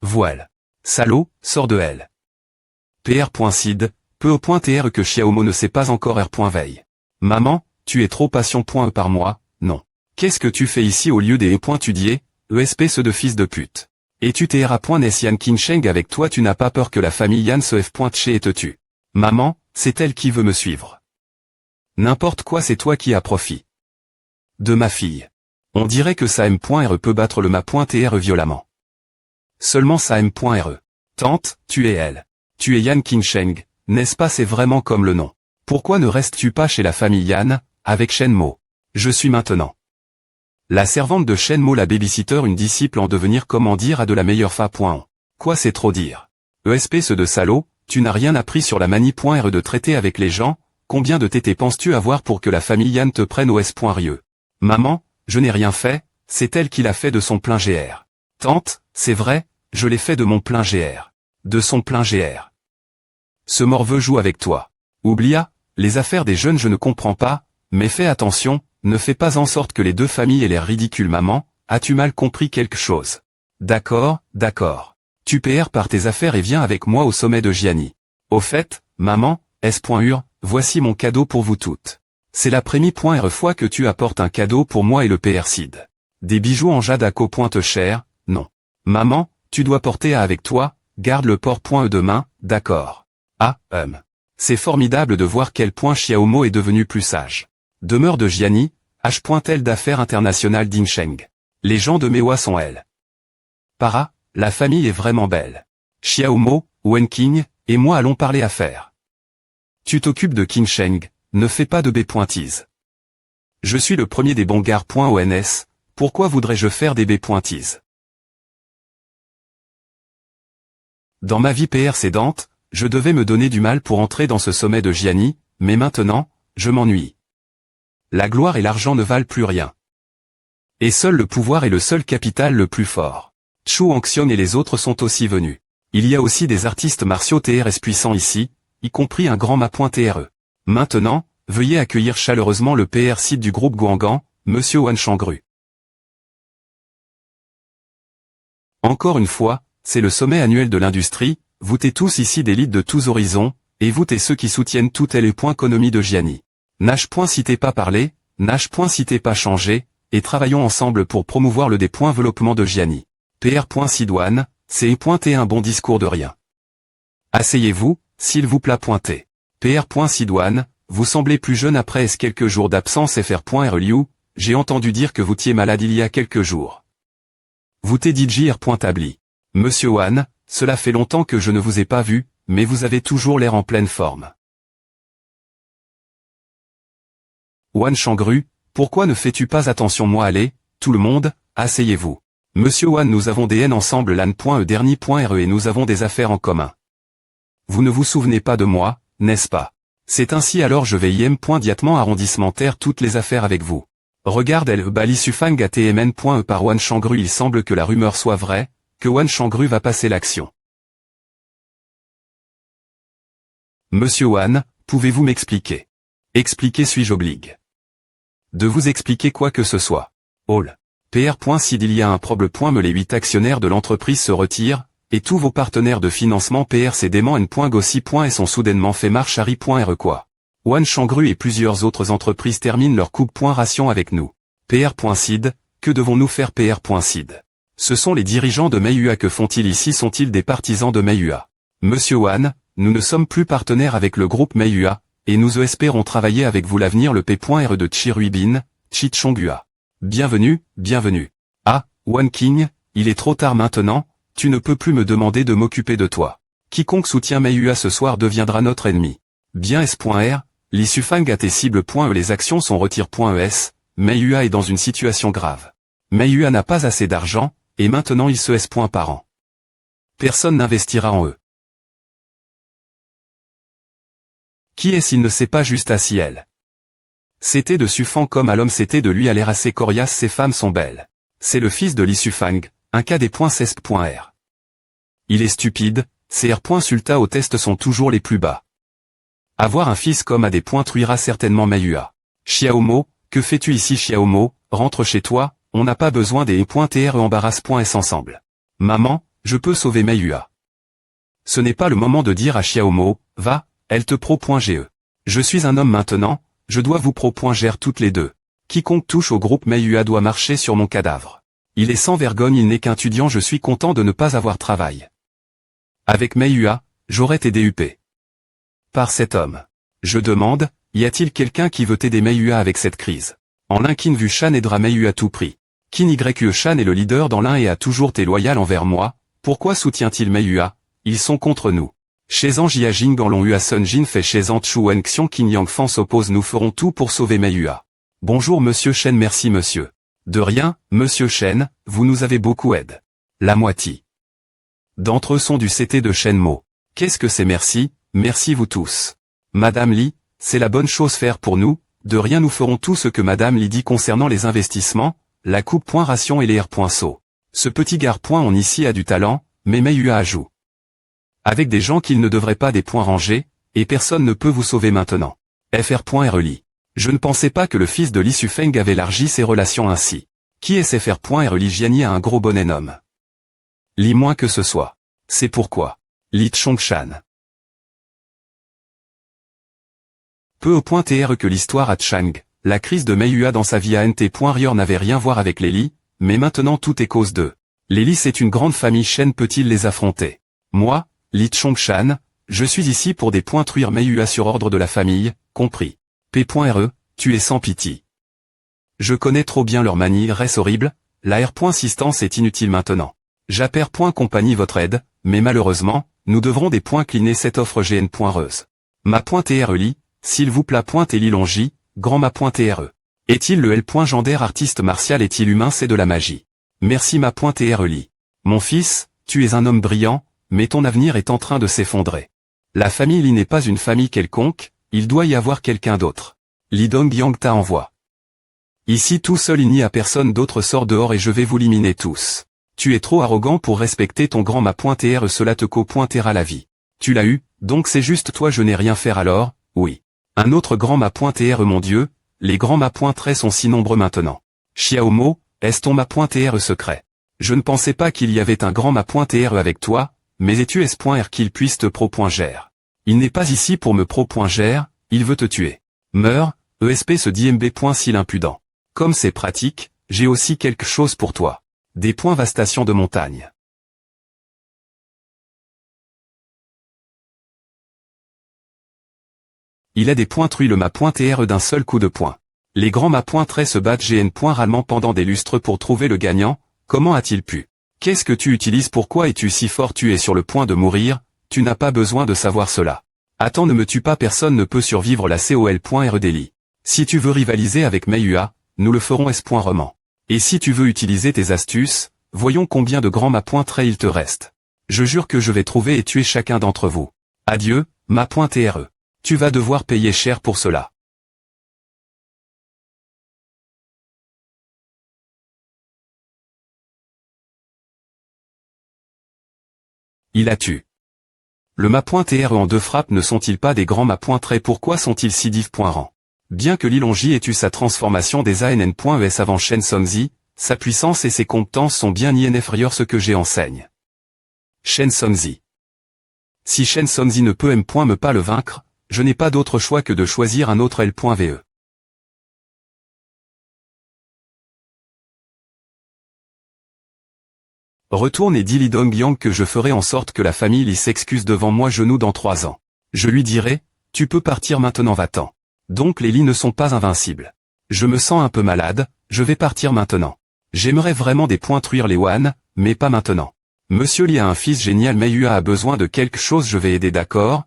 Voile. Salaud, sors de elle. PR.Sid, peu au point TR que Xiaomo ne sait pas encore R.Veille. Maman, tu es trop patient.E par moi, non. Qu'est-ce que tu fais ici au lieu des E.Tudier, ESP ce de fils de pute. Et tu t'es Yan Kinsheng avec toi tu n'as pas peur que la famille Yan se F.Che et te tue. Maman, c'est elle qui veut me suivre. N'importe quoi c'est toi qui as profit. De ma fille. On dirait que sa M.R peut battre le ma.TR violemment. Seulement sa M.RE. Tante, tu es elle. Tu es Yan Kinsheng, n'est-ce pas c'est vraiment comme le nom. Pourquoi ne restes-tu pas chez la famille Yan, avec Shenmo? Je suis maintenant. La servante de Shenmo la babysitter une disciple en devenir comment dire à de la meilleure fa. Quoi c'est trop dire. ESP ce de salaud, tu n'as rien appris sur la manie.re de traiter avec les gens, combien de tétés penses-tu avoir pour que la famille Yan te prenne au S.Rieux? Maman, je n'ai rien fait, c'est elle qui l'a fait de son plein GR. Tante, c'est vrai, je l'ai fait de mon plein GR. De son plein GR. Ce morveux joue avec toi. Oublia, les affaires des jeunes je ne comprends pas, mais fais attention, ne fais pas en sorte que les deux familles aient l'air ridicules maman, as-tu mal compris quelque chose? D'accord, d'accord. Tu PR par tes affaires et viens avec moi au sommet de Gianni. Au fait, maman, S.Ur, voici mon cadeau pour vous toutes. C'est la première fois que tu apportes un cadeau pour moi et le PR Sid. Des bijoux en jade à co. Cher, non. Maman, tu dois porter avec toi, garde le port.E demain, d'accord. Ah, C'est formidable de voir quel point Xiaomo est devenu plus sage. Demeure de Gianni, H.L d'affaires internationales d'Incheng. Les gens de Mewa sont elles. Para, la famille est vraiment belle. Xiaomo, Wenqing, et moi allons parler affaires. Tu t'occupes de Qingsheng, ne fais pas de B-pointise. Je suis le premier des bons gars.ons, pourquoi voudrais-je faire des B-pointises? Dans ma vie précédente, je devais me donner du mal pour entrer dans ce sommet de Gianni, mais maintenant, je m'ennuie. La gloire et l'argent ne valent plus rien. Et seul le pouvoir est le seul capital le plus fort. Chu Hongxiong et les autres sont aussi venus. Il y a aussi des artistes martiaux TRS puissants ici, y compris un grand ma.TRE. Maintenant, veuillez accueillir chaleureusement le PR site du groupe Guangan, Monsieur Wan Shangru. Encore une fois, c'est le sommet annuel de l'industrie, vous êtes tous ici d'élite de tous horizons, et vous êtes ceux qui soutiennent toutes les points économie de Gianni. Citez pas parler, citez pas changer, et travaillons ensemble pour promouvoir le développement de Gianni. PR.Sidoine, c'est pointer un bon discours de rien. Asseyez-vous, s'il vous plaît pointez. PR.Sidoine, vous semblez plus jeune après quelques jours d'absence FR.Reliu, j'ai entendu dire que vous étiez malade il y a quelques jours. Vous t'es dit JR.Tabli. Monsieur Wan, cela fait longtemps que je ne vous ai pas vu, mais vous avez toujours l'air en pleine forme. Wan Shangru, pourquoi ne fais-tu pas attention moi allez, tout le monde, asseyez-vous. Monsieur Wan nous avons des haines ensemble LAN.E dernier.RE et nous avons des affaires en commun. Vous ne vous souvenez pas de moi, n'est-ce pas? C'est ainsi alors je vais IM.Diatement arrondissementaire toutes les affaires avec vous. Regarde elle Bali Sufang ATMN.E par Wan Shangru il semble que la rumeur soit vraie, que Wan Shangru va passer l'action. Monsieur Wan, pouvez-vous m'expliquer? Expliquer suis-je obligue. De vous expliquer quoi que ce soit. All. PR.Sid il y a un problème. Les 8 actionnaires de l'entreprise se retirent, et tous vos partenaires de financement PRC dément N.Gossi. Et sont soudainement fait marche Harry.R quoi. Wan Shangru et plusieurs autres entreprises terminent leur coupe.ration avec nous. PR.Sid, que devons-nous faire PR.Sid? Ce sont les dirigeants de Meiyua que font-ils ici sont-ils des partisans de Meiyua? Monsieur Wan, nous ne sommes plus partenaires avec le groupe Meiyua, et nous espérons travailler avec vous l'avenir le P.R de Chiruibin, Chichonghua. Bienvenue, bienvenue. Ah, Wenqing, il est trop tard maintenant, tu ne peux plus me demander de m'occuper de toi. Quiconque soutient Meiyua ce soir deviendra notre ennemi. Bien S.R, l'Isufang a tes cibles.E les actions sont retire.es, Meiyua est dans une situation grave. Meiyua n'a pas assez d'argent, et maintenant il se S. par an. Personne n'investira en eux. Qui est s'il ne sait pas juste à ciel? C'était de Sufang comme à l'homme c'était de lui à l'air assez coriace ces femmes sont belles. C'est le fils de l'Isufang, un cas des .Cesp.R. Il est stupide, ses R.Sulta au test sont toujours les plus bas. Avoir un fils comme à des points truira certainement Meiyua. Xiaomo, que fais-tu ici Xiaomo, rentre chez toi, on n'a pas besoin des .TR embarrasse.s ensemble. Maman, je peux sauver Meiyua. Ce n'est pas le moment de dire à Xiaomo, va, elle te pro.ge. Je suis un homme maintenant, je dois vous pro.gère toutes les deux. Quiconque touche au groupe Meiyua doit marcher sur mon cadavre. Il est sans vergogne il n'est qu'un étudiant je suis content de ne pas avoir travail. Avec Meiyua, j'aurais été DUP. Par cet homme. Je demande, y a-t-il quelqu'un qui veut aider Meiyua avec cette crise? En l'un Qin Vu Shan aidera Meiyua à tout prix. Qin YE Shan est le leader dans l'un et a toujours été loyal envers moi, pourquoi soutient-il Meiyua? Ils sont contre nous. Shezan Jia Jing en Long Hua Sun Jin fait Shezan Chu Wen Xiong Qin Yang Fan s'oppose nous ferons tout pour sauver Meiyua. Bonjour monsieur Shen merci monsieur. De rien, monsieur Shen, vous nous avez beaucoup aidé. La moitié d'entre eux sont du CT de Shenmo. Qu'est-ce que c'est merci, merci vous tous. Madame Li, c'est la bonne chose faire pour nous, de rien nous ferons tout ce que Madame Li dit concernant les investissements, la coupe.ration et les R.So. Ce petit gars.on ici a du talent, mais Meiyua ajoute. Avec des gens qu'il ne devrait pas des points rangés, et personne ne peut vous sauver maintenant. FR.Reli. Je ne pensais pas que le fils de Li Sufeng avait élargi ses relations ainsi. Qui est FR.Reli Gianni a un gros bonnet homme. Li moins que ce soit. C'est pourquoi. Li Chongshan. Peu au point TR que l'histoire à Chang, la crise de Meiyua dans sa vie à NT.Rior n'avait rien à voir avec les Li, mais maintenant tout est cause d'eux. Les Li c'est une grande famille Shen peut-il les affronter? Moi, Li Chongshan, je suis ici pour des points truire Meiyua sur ordre de la famille, compris. P.RE, tu es sans pitié. Je connais trop bien leur manie, reste horrible, la R.Sistance est inutile maintenant. J'appelle compagnie votre aide, mais malheureusement, nous devrons des points cliner cette offre GN.reuse. Ma.TRELI, s'il vous plaît .ELI grand ma.TRE. Est-il le L.Gendaire artiste martial est-il humain c'est de la magie. Merci ma.TRELI. Mon fils, tu es un homme brillant, mais ton avenir est en train de s'effondrer. La famille Li n'est pas une famille quelconque, il doit y avoir quelqu'un d'autre. Li Dongyang ta envoie. Ici tout seul il n'y a personne d'autre sort dehors et je vais vous éliminer tous. Tu es trop arrogant pour respecter ton grand ma.TRE cela te co.tera la vie. Tu l'as eu, donc c'est juste toi je n'ai rien faire alors, oui. Un autre grand ma.TRE mon Dieu, les grands ma.TRE sont si nombreux maintenant. Xiaomo, est-ce ton ma.TRE secret? Je ne pensais pas qu'il y avait un grand ma.TRE avec toi, mais es-tu s.r qu'il puisse te pro.gère. Il n'est pas ici pour me pro.gère, il veut te tuer. Meurs, ESP se dit MB. S'il impudent. Comme c'est pratique, j'ai aussi quelque chose pour toi. Des points vastation de montagne. Il a des points truie le ma.TRE d'un seul coup de poing. Les grands ma.TRE se battent GN. Rarement pendant des lustres pour trouver le gagnant, comment a-t-il pu? Qu'est-ce que tu utilises? Pourquoi es-tu si fort? Tu es sur le point de mourir, tu n'as pas besoin de savoir cela. Attends ne me tue pas personne ne peut survivre la COL.REDELI. Si tu veux rivaliser avec Meiyua, nous le ferons S.Roman. Et si tu veux utiliser tes astuces, voyons combien de grands ma.TRE il te reste. Je jure que je vais trouver et tuer chacun d'entre vous. Adieu, ma.TRE. Tu vas devoir payer cher pour cela. Il a tué. Le ma.TRE en deux frappes ne sont-ils pas des grands ma.TRE? Pourquoi sont-ils si diff.rang? Bien que Lilongji ait eu sa transformation des ANN.ES avant Shen Sonzi, sa puissance et ses compétences sont bien inférieures à ce que j'enseigne. Shen Sonzi. Si Shen Sonzi ne peut me pas le vaincre, je n'ai pas d'autre choix que de choisir un autre L.VE. Retourne et dis Li Dongyang que je ferai en sorte que la famille Li s'excuse devant moi genoux dans 3 ans. Je lui dirai, tu peux partir maintenant va-t'en. Donc les Li ne sont pas invincibles. Je me sens un peu malade, je vais partir maintenant. J'aimerais vraiment des points truire les Wan, mais pas maintenant. Monsieur Li a un fils génial Meiyua a besoin de quelque chose je vais aider d'accord,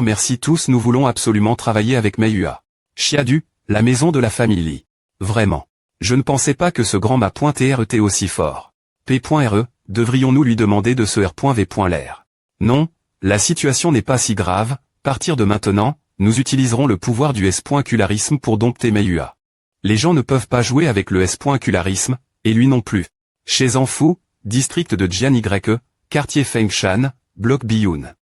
merci tous nous voulons absolument travailler avec Meiyua. Chiadu, la maison de la famille Li. Vraiment. Je ne pensais pas que ce grand ma.TRE était aussi fort. P.RE, devrions-nous lui demander de ce R.V.l'air? Non, la situation n'est pas si grave, partir de maintenant, nous utiliserons le pouvoir du S.Cularisme pour dompter Meiyua. Les gens ne peuvent pas jouer avec le S.Cularisme, et lui non plus. Chez Anfu, district de Jianye, quartier Fengshan, bloc Biyun.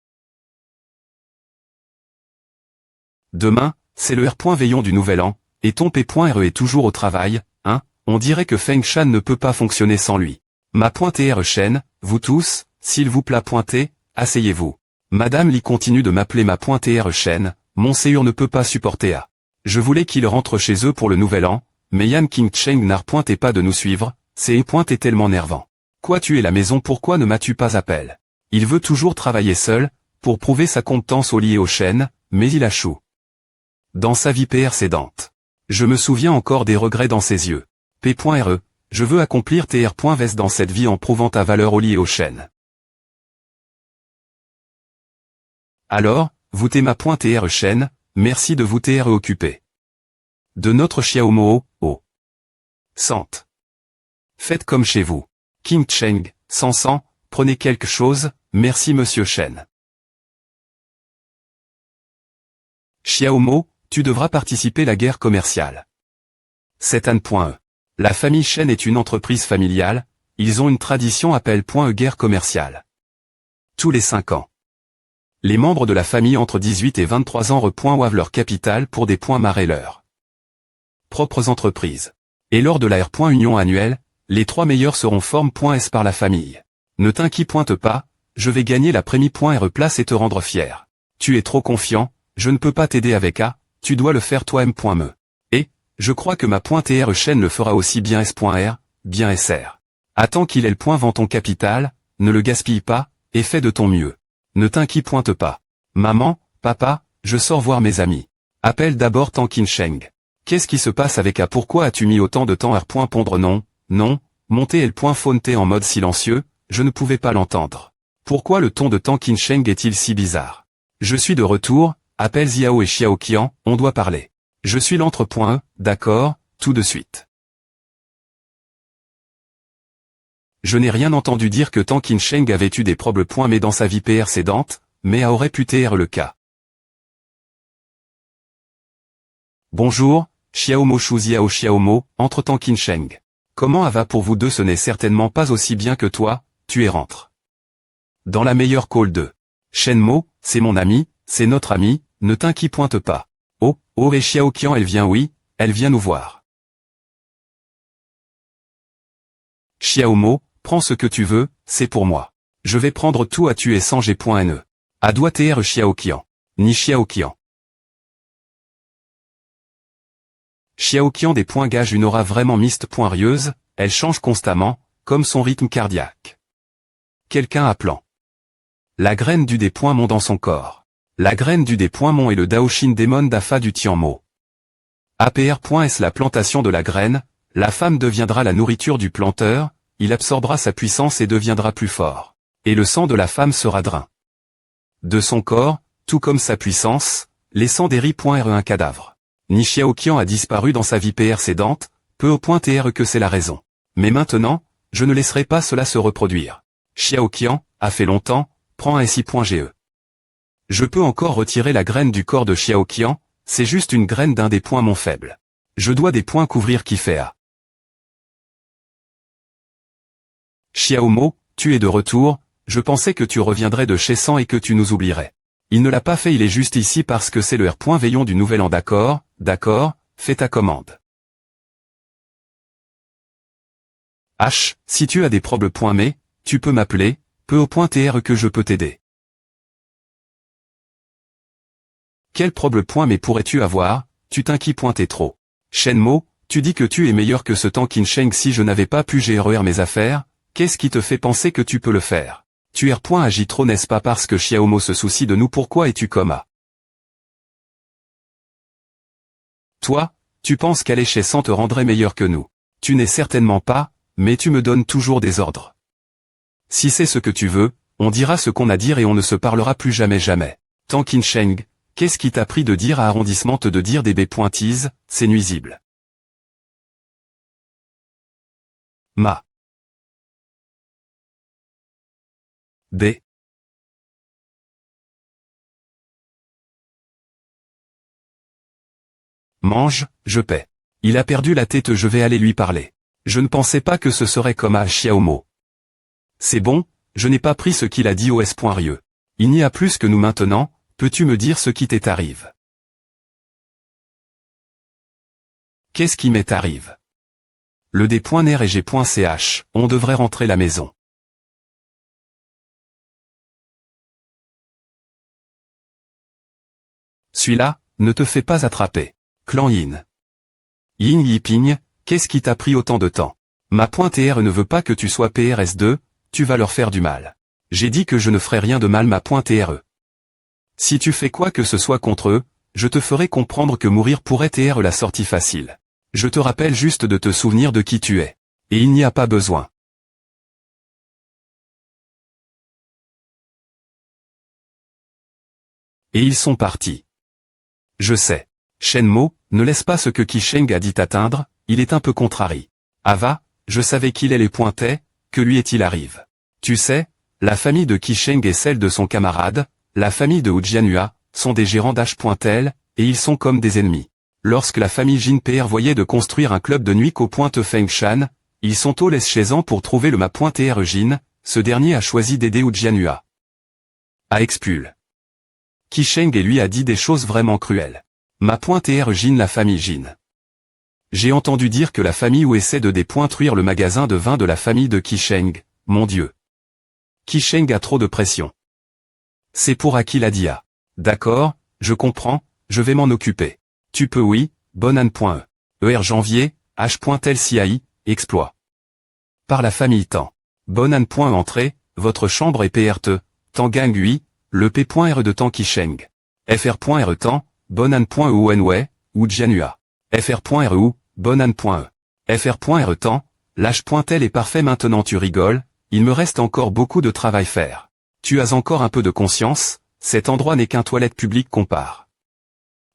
Demain, c'est le R.Veillon du Nouvel An, et ton P.RE est toujours au travail, hein, on dirait que Fengshan ne peut pas fonctionner sans lui. Ma.TRE Shen, vous tous, s'il vous plaît asseyez-vous. Madame Li continue de m'appeler ma.TRE Shen, Monseigneur ne peut pas supporter à. Je voulais qu'ils rentrent chez eux pour le Nouvel An, mais Yan King Cheng n'arrêtait pas de nous suivre, c'est est tellement nervant. Quoi tu es la maison pourquoi ne m'as-tu pas appelé? Il veut toujours travailler seul, pour prouver sa compétence au Li et au Shen, mais il a chou. Dans sa vie précédente. Je me souviens encore des regrets dans ses yeux. P.RE, je veux accomplir TR.VES dans cette vie en prouvant ta valeur au Li et au Shen. Alors, vous t'es ma.TRE Shen, merci de vous TRE occuper. De notre Xiaomo, oh. Sente. Faites comme chez vous. King Cheng, Sansan, prenez quelque chose, merci monsieur Shen. Xiaomo, tu devras participer à la guerre commerciale. C'est Anne.E. La famille Shen est une entreprise familiale, ils ont une tradition appelle.E guerre commerciale. Tous les 5 ans. Les membres de la famille entre 18 et 23 ans repointent leur capital pour des points marrer leurs propres entreprises. Et lors de la R.Union annuelle, les 3 meilleurs seront forme.S par la famille. Ne t'inquiète pas, je vais gagner la prémie.RE place et te rendre fier. Tu es trop confiant, je ne peux pas t'aider avec A, tu dois le faire toi-même.me. Et, je crois que ma.TRE Shen le fera aussi bien S.R, bien SR. Attends qu'il ait le point vend ton capital, ne le gaspille pas, et fais de ton mieux. Ne t'inquiète pas. Maman, papa, je sors voir mes amis. Appelle d'abord Tankin Sheng. Qu'est-ce qui se passe avec A? Pourquoi as-tu mis autant de temps? R. Pondre non, non, monter L. Faune T en mode silencieux, je ne pouvais pas l'entendre. Pourquoi le ton de Tang Qinsheng est-il si bizarre? Je suis de retour, appelle Xiao et Xiaoqian, on doit parler. Je suis l'entre.e, d'accord, tout de suite. Je n'ai rien entendu dire que Tang Qinsheng avait eu des problèmes. Mais dans sa vie précédente, mais aurait pu être le cas. Bonjour, Xiaomo Shuziao Xiaomo, entre Tang Qinsheng. Comment va pour vous deux? Ce n'est certainement pas aussi bien que toi, tu es rentre. Dans la meilleure call de Shenmo, c'est mon ami, c'est notre ami, ne t'inquiète pas. Oh, et Xiaoqian elle vient? Oui, elle vient nous voir. Xiaomo, prends ce que tu veux, c'est pour moi. Je vais prendre tout à tuer sans G.ne. A doit être Xiaoqian. Ni Xiaoqian. Xiaoqian des points gage une aura vraiment miste.rieuse, elle change constamment, comme son rythme cardiaque. Quelqu'un appelant. La graine du des points Mon dans son corps. La graine du des points Mon est le Daoshin Démon d'Afa du Tianmo. APR.S la plantation de la graine, la femme deviendra la nourriture du planteur, il absorbera sa puissance et deviendra plus fort. Et le sang de la femme sera drain. De son corps, tout comme sa puissance, laissant des riz.re un cadavre. Ni Xiaoqian a disparu dans sa vie précédente, peu au point TR que c'est la raison. Mais maintenant, je ne laisserai pas cela se reproduire. Xiaoqian, a fait longtemps, prends un SI.GE. Je peux encore retirer la graine du corps de Xiaoqian, c'est juste une graine d'un des points Mon faible. Je dois des points couvrir qui fait A. Xiaomo, tu es de retour, je pensais que tu reviendrais de chez Sang et que tu nous oublierais. Il ne l'a pas fait, il est juste ici parce que c'est le R. Veillon du Nouvel An. D'accord, d'accord, fais ta commande. H, si tu as des problèmes. Mais, tu peux m'appeler, peu au point TR que je peux t'aider. Quel problème? Mais pourrais-tu avoir, tu t'inquiètes trop. Shenmo, tu dis que tu es meilleur que ce Tang Qinsheng. Si je n'avais pas pu gérer mes affaires, qu'est-ce qui te fait penser que tu peux le faire? Tu agis trop, n'est-ce pas? Parce que Xiaomo se soucie de nous. Pourquoi es-tu comme A? Toi, tu penses qu'aller chez Sang te rendrait meilleur que nous. Tu n'es certainement pas, mais tu me donnes toujours des ordres. Si c'est ce que tu veux, on dira ce qu'on a à dire et on ne se parlera plus jamais jamais. Tang Qinsheng, qu'est-ce qui t'a pris de dire à arrondissement de dire des B.tease, c'est nuisible. Ma. D. Mange, je paie. Il a perdu la tête, je vais aller lui parler. Je ne pensais pas que ce serait comme à Xiaomo. C'est bon, je n'ai pas pris ce qu'il a dit au S.Rieux. Il n'y a plus que nous maintenant, peux-tu me dire ce qui t'arrive? Qu'est-ce qui m'arrive? Le D.ner et G.ch, on devrait rentrer la maison. Celui-là, ne te fais pas attraper. Clan Yin. Yin Yiping, qu'est-ce qui t'a pris autant de temps? Ma .r ne veut pas que tu sois PRS2, tu vas leur faire du mal. J'ai dit que je ne ferai rien de mal ma .re. Si tu fais quoi que ce soit contre eux, je te ferai comprendre que mourir pourrait être la sortie facile. Je te rappelle juste de te souvenir de qui tu es. Et il n'y a pas besoin. Et ils sont partis. Je sais. Shenmo, ne laisse pas ce que Qinsheng a dit t'atteindre, il est un peu contrarié. Ava, je savais qu'il est les pointait, que lui est-il arrive. Tu sais, la famille de Qinsheng et celle de son camarade, la famille de Hujianhua, sont des gérants d'H.L, et ils sont comme des ennemis. Lorsque la famille Jin-PR voyait de construire un club de nuit qu'au Feng-Shan, ils sont au chez pour trouver le ma.r Jin, ce dernier a choisi d'aider Hujianhua. À expul. Qinsheng et lui a dit des choses vraiment cruelles. Ma.r Jin la famille Jin. J'ai entendu dire que la famille Wu essaie de détruire le magasin de vin de la famille de Qinsheng, mon Dieu. Qinsheng a trop de pression. C'est pour Akil Adia. D'accord, je comprends, je vais m'en occuper. Tu peux oui, Bonan.e. ER janvier, H.LCI, exploit. Par la famille Tan. Bonan.e entrée, votre chambre est PRT, Tangang 8, le P.R de Tang Qinsheng. FR.R Tan, Bonan.e Wenwei, ou Jianhua. fr.reu, bonane.e. fr.re temps, l'âge.tel est parfait maintenant tu rigoles, il me reste encore beaucoup de travail faire. Tu as encore un peu de conscience, cet endroit n'est qu'un toilette publique compare.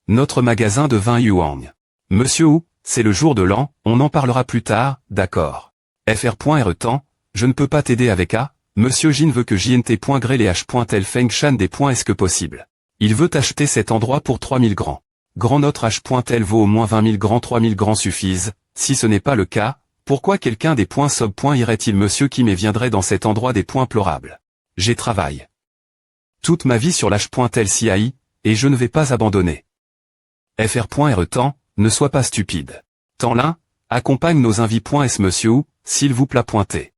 Notre magasin de 20 yuan. Monsieur Wu, c'est le jour de l'an, on en parlera plus tard, d'accord. fr.re temps, je ne peux pas t'aider avec A, Monsieur Jin veut que jnt.gré les h.tel feng shan des points est-ce que possible. Il veut acheter cet endroit pour 3000 grands. Grand notre h.tel vaut au moins 20 000 grands 3000 grands suffisent, si ce n'est pas le cas, pourquoi quelqu'un des points sub points irait-il Monsieur Kim et viendrait dans cet endroit des points plorables. J'ai travaillé toute ma vie sur l'h.tel CI, et je ne vais pas abandonner. fr.re temps, ne sois pas stupide. Temps l'un, accompagne nos invités.s Monsieur Wu, s'il vous plaît pointer.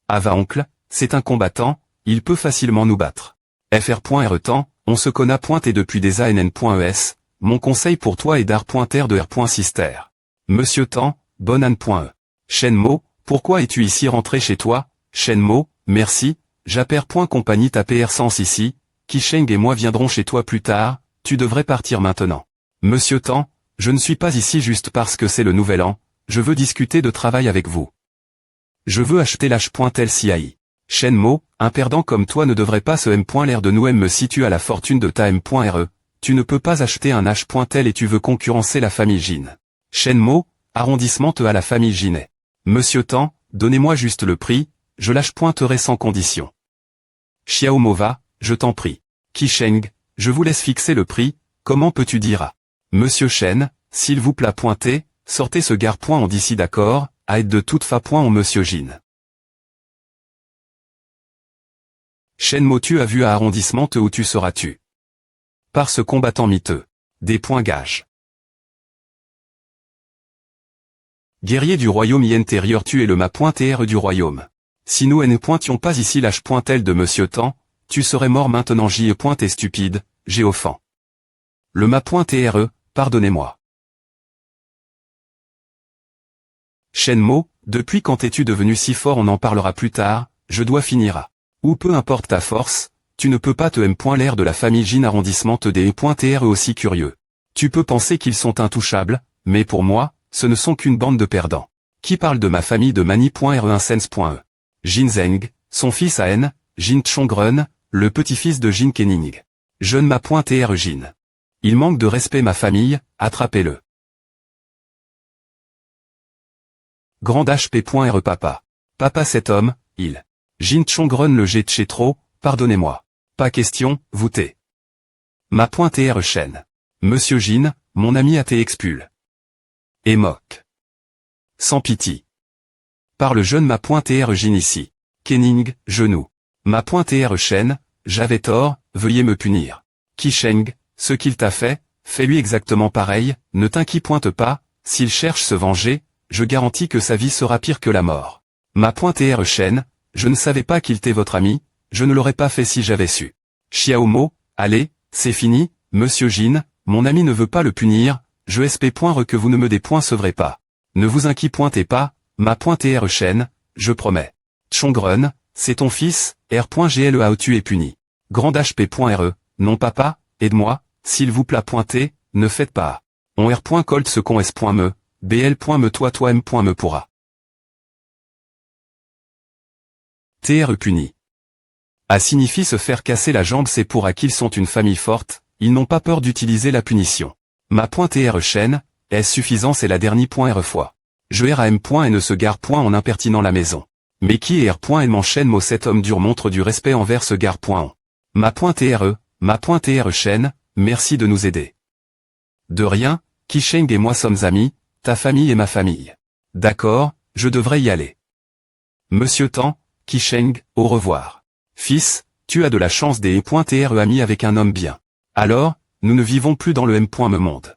Ava oncle, c'est un combattant, il peut facilement nous battre. fr.re temps, on se connaît pointé depuis des ann.es, mon conseil pour toi est d'ar.ter de r.sister. Monsieur Temps, bonane.e. Shenmo, pourquoi es-tu ici rentré chez toi, Shenmo, merci, Japer.compagnie ta PR Sens ici, Kisheng et moi viendrons chez toi plus tard, tu devrais partir maintenant. Monsieur Temps, je ne suis pas ici juste parce que c'est le nouvel an, je veux discuter de travail avec vous. Je veux acheter l'H.tel CI. Shenmo, un perdant comme toi ne devrait pas se M. L'air de nous me situe à la fortune de ta M.re, tu ne peux pas acheter un H.tel et tu veux concurrencer la famille Jin. Shenmo, arrondissement te à la famille Jinet. Monsieur Temps, donnez-moi juste le prix, je l'H.terai sans condition. Xiaomova, je t'en prie. Kisheng, je vous laisse fixer le prix, comment peux-tu dire à Monsieur Shen, s'il vous plaît pointer, sortez ce gare-point en d'ici d'accord, à aide de toute fa-point en Monsieur Jin. Shenmo tu as vu à arrondissement te où tu seras-tu. Par ce combattant miteux. Des points gages. Guerrier du royaume intérieur tu es le ma.tr du royaume. Si nous ne pointions pas ici l'H.tel de Monsieur Temps, tu serais mort maintenant J.t'es stupide, Géophant. Le ma.tre, pardonnez-moi. Shenmo, depuis quand es-tu devenu si fort on en parlera plus tard, je dois finir à. Ou peu importe ta force, tu ne peux pas te M. L'air de la famille Jin arrondissement te des.tre aussi curieux. Tu peux penser qu'ils sont intouchables, mais pour moi, ce ne sont qu'une bande de perdants. Qui parle de ma famille de Mani.re1sens.e. Jin Zheng, son fils à N, Jin Chongren, le petit-fils de Jin Kening. Jeune ma.tr Jin. Il manque de respect ma famille, attrapez-le. Grand HP.re papa. Papa cet homme, il. Jin Chongren le jet chez trop, pardonnez-moi. Pas question, voûté. Ma.tr chaîne. Monsieur Jin, mon ami a été expul. Et moque. Sans pitié. Par le jeune ma.tr Jin ici. Kening, genou. Ma.tr chaîne, j'avais tort, veuillez me punir. Kisheng, ce qu'il t'a fait, fais-lui exactement pareil, ne t'inquiète pas, s'il cherche se venger, je garantis que sa vie sera pire que la mort. Ma.tr chaîne, je ne savais pas qu'il était votre ami, je ne l'aurais pas fait si j'avais su. Xiaomo, allez, c'est fini, Monsieur Jin, mon ami ne veut pas le punir, je sp.re que vous ne me dépoincevrez pas. Ne vous inquiétez pas, ma.tr chaîne, je promets. Chongren, c'est ton fils, r.glea tu es puni. Grand hp.re, non papa, aide-moi, s'il vous plaît pointer, ne faites pas. On r.colt ce con s.me, bl.me toi m.me pourra. Tr puni. A signifie se faire casser la jambe c'est pour à qu'ils sont une famille forte, ils n'ont pas peur d'utiliser la punition. Ma.tr chaîne, est-ce suffisant c'est la dernière fois. Je r à m. Et ne se gare point en impertinent la maison. Mais qui est r. Et m'enchaîne mot cet homme dur montre du respect envers ce gare point. Ma.tr chaîne, merci de nous aider. De rien, Kisheng et moi sommes amis, ta famille et ma famille. D'accord, je devrais y aller. Monsieur Temps, Kisheng, au revoir. Fils, tu as de la chance des e.tr amis avec un homme bien. Alors, nous ne vivons plus dans le M.me monde.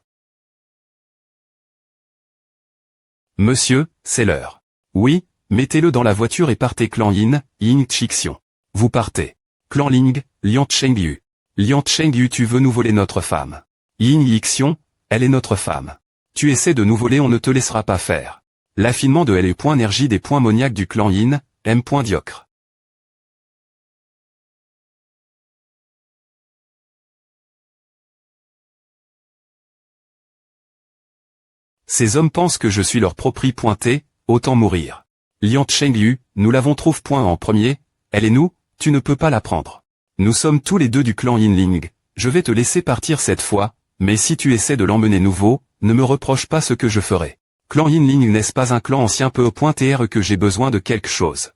Monsieur, c'est l'heure. Oui, mettez-le dans la voiture et partez clan Yin, Ying Chixion. Vous partez. Clan Ling, Lian Chengyu. Lian Chengyu tu veux nous voler notre femme. Ying Yixion, elle est notre femme. Tu essaies de nous voler on ne te laissera pas faire. L'affinement de L.énergie des points moniaques du clan Yin, M.diocre. Ces hommes pensent que je suis leur propriété, autant mourir. Lian Chengyu, nous l'avons trouvé en premier, elle et nous, tu ne peux pas la prendre. Nous sommes tous les deux du clan Yinling, je vais te laisser partir cette fois, mais si tu essaies de l'emmener nouveau, ne me reproche pas ce que je ferai. Clan Yinling n'est-ce pas un clan ancien peu au point TR que j'ai besoin de quelque chose.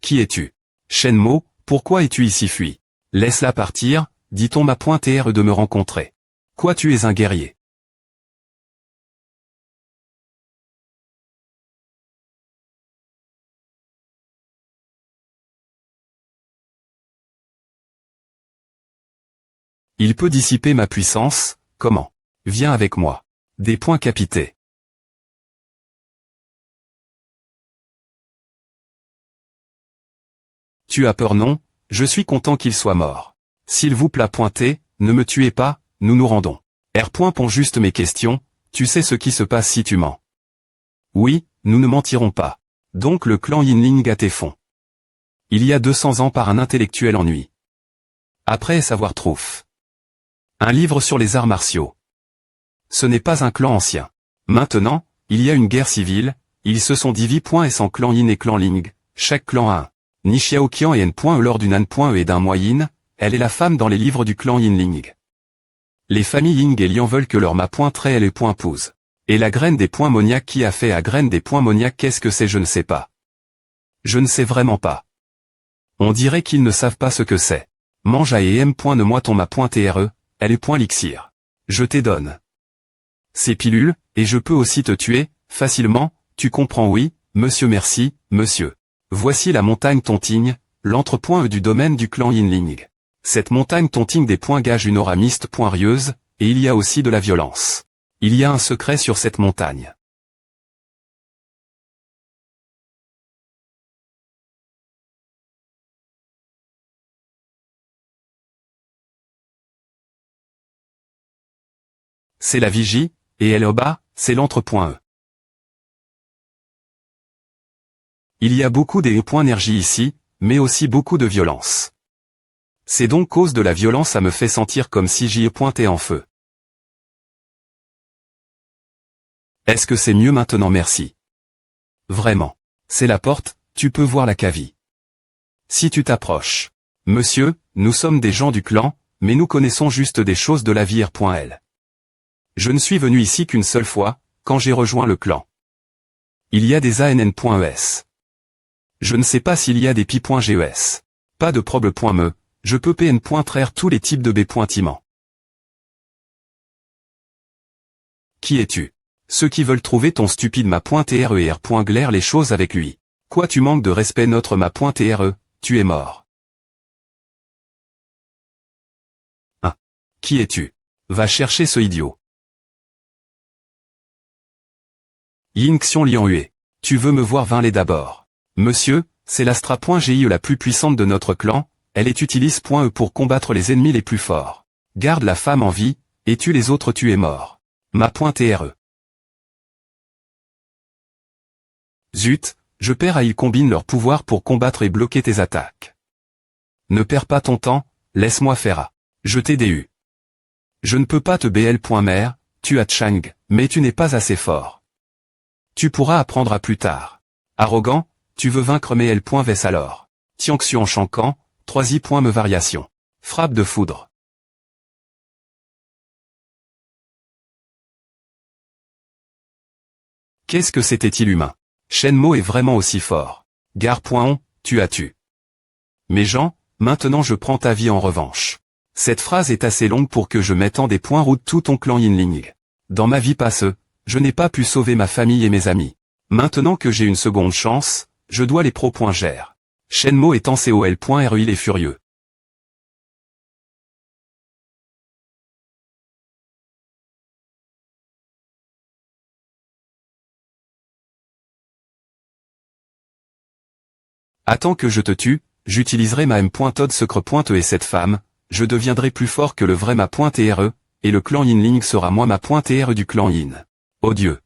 Qui es-tu? Shenmo, pourquoi es-tu ici fui? Laisse-la partir, dit-on ma point TR de me rencontrer. Quoi tu es un guerrier? Il peut dissiper ma puissance, comment? Viens avec moi. Des points capités. Tu as peur non? Je suis content qu'il soit mort. S'il vous plaît pointer, ne me tuez pas, nous nous rendons. Pond juste mes questions, tu sais ce qui se passe si tu mens. Oui, nous ne mentirons pas. Donc le clan Yinling a tes fonds. Il y a 200 ans par un intellectuel ennui. Après savoir trouf. Un livre sur les arts martiaux. Ce n'est pas un clan ancien. Maintenant, il y a une guerre civile, ils se sont divisés S en clan Yin et clan Ling, chaque clan a un. Ni Xiaoqian et N.E lors du Nan.E et d'un moyen, elle est la femme dans les livres du clan Yinling. Les familles Ying et Lian veulent que leur ma pointerait elle et point pouze. Et la graine des points moniaques qui a fait à graine des points moniaques qu'est-ce que c'est je ne sais pas. Je ne sais vraiment pas. On dirait qu'ils ne savent pas ce que c'est. Mange à et m.ne-moi ton ma pointe TRE, elle est point l'ixir. Je t'ai donne. Ces pilules, et je peux aussi te tuer, facilement, tu comprends oui, monsieur merci, monsieur. Voici la montagne Tonting, l'entrepoint du domaine du clan Yinling. Cette montagne Tonting des points gage une aura miste poirieuse, et il y a aussi de la violence. Il y a un secret sur cette montagne. C'est la vigie, et elle au bas, c'est l'entrepoint E. Il y a beaucoup des points énergie ici, mais aussi beaucoup de violence. C'est donc cause de la violence ça me fait sentir comme si j'y pointais en feu. Est-ce que c'est mieux maintenant merci? Vraiment. C'est la porte, tu peux voir la cavie. Si tu t'approches. Monsieur, nous sommes des gens du clan, mais nous connaissons juste des choses de la vie R.L. Je ne suis venu ici qu'une seule fois, quand j'ai rejoint le clan. Il y a des ANN.ES. Je ne sais pas s'il y a des pi.GES. Pas de proble.me, je peux PN.traire tous les types de B.Timent. Qui es-tu? Ceux qui veulent trouver ton stupide ma.TRER. Glaire les choses avec lui. Quoi tu manques de respect notre ma.TRE, tu es mort. Hein? Qui es-tu? Va chercher ce idiot. Yingxion Lianhue. Tu veux me voir vinler d'abord. Monsieur, c'est l'Astra.GIE la plus puissante de notre clan, elle est utilise.E pour combattre les ennemis les plus forts. Garde la femme en vie, et tue les autres tu es mort. Ma.TRE. Zut, je perds à ils combinent leurs pouvoirs pour combattre et bloquer tes attaques. Ne perds pas ton temps, laisse-moi faire à. Je t'ai DU. Je ne peux pas te BL.mer, tu as Chang, mais tu n'es pas assez fort. Tu pourras apprendre à plus tard. Arrogant, tu veux vaincre mais L.Vs alors. Tianxiu en Shankan, 3i. Me variation. Frappe de foudre. Qu'est-ce que c'était-il humain? Shenmo est vraiment aussi fort. Gare.on, tu as tué. Mes gens, maintenant je prends ta vie en revanche. Cette phrase est assez longue pour que je mette en des points route tout ton clan Yinling. Dans ma vie passée, je n'ai pas pu sauver ma famille et mes amis. Maintenant que j'ai une seconde chance, je dois les pro.gère. Shenmo est en COL.RE il est furieux. Attends que je te tue, j'utiliserai ma M.Todd secre.E et cette femme, je deviendrai plus fort que le vrai ma.TRE, et le clan Yinling sera moi ma.TRE du clan Yin. Oh Dieu.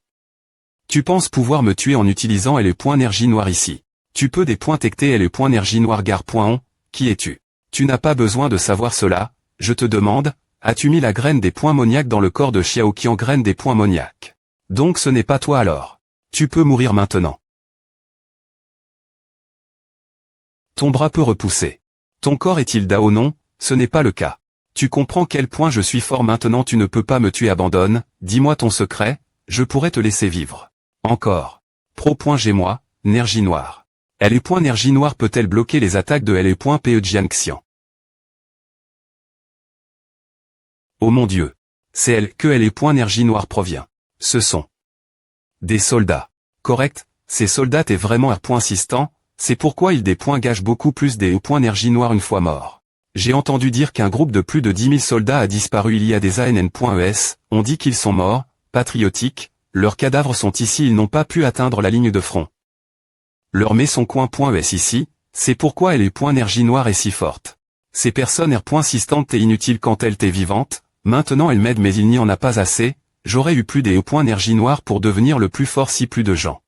Tu penses pouvoir me tuer en utilisant les points énergie noire ici. Tu peux des points tectés et les points énergie noire gare.on, qui es-tu? Tu n'as pas besoin de savoir cela, je te demande, As-tu mis la graine des points Moniac dans le corps de Xiaoqian graine des points Moniac? Donc ce n'est pas toi alors. Tu peux mourir maintenant. Ton bras peut repousser. Ton corps est-il Dao? Non, ce n'est pas le cas. Tu comprends quel point je suis fort maintenant, tu ne peux pas me tuer, abandonne, dis-moi ton secret, je pourrais te laisser vivre. Encore. Pro.G-moi, Nergie noire. Nergie noire peut-elle bloquer les attaques de LE.PE Jiangxian? Oh mon Dieu. C'est elle que LE.Nergie noire provient. Ce sont des soldats. Correct, ces soldats est vraiment R.Assistant, c'est pourquoi ils gagent beaucoup plus des E.Nergie noire une fois morts. J'ai entendu dire qu'un groupe de plus de 10 000 soldats a disparu il y a des ANN.ES, on dit qu'ils sont morts, patriotiques, leurs cadavres sont ici, ils n'ont pas pu atteindre la ligne de front. Leur met son coin.ES ici, c'est pourquoi LE.Nergie noire est si forte. Ces personnes R.Assistantes et inutiles quand elles étaient vivantes, maintenant elles m'aident mais il n'y en a pas assez, j'aurais eu plus des E.Nergie noire pour devenir le plus fort si plus de gens.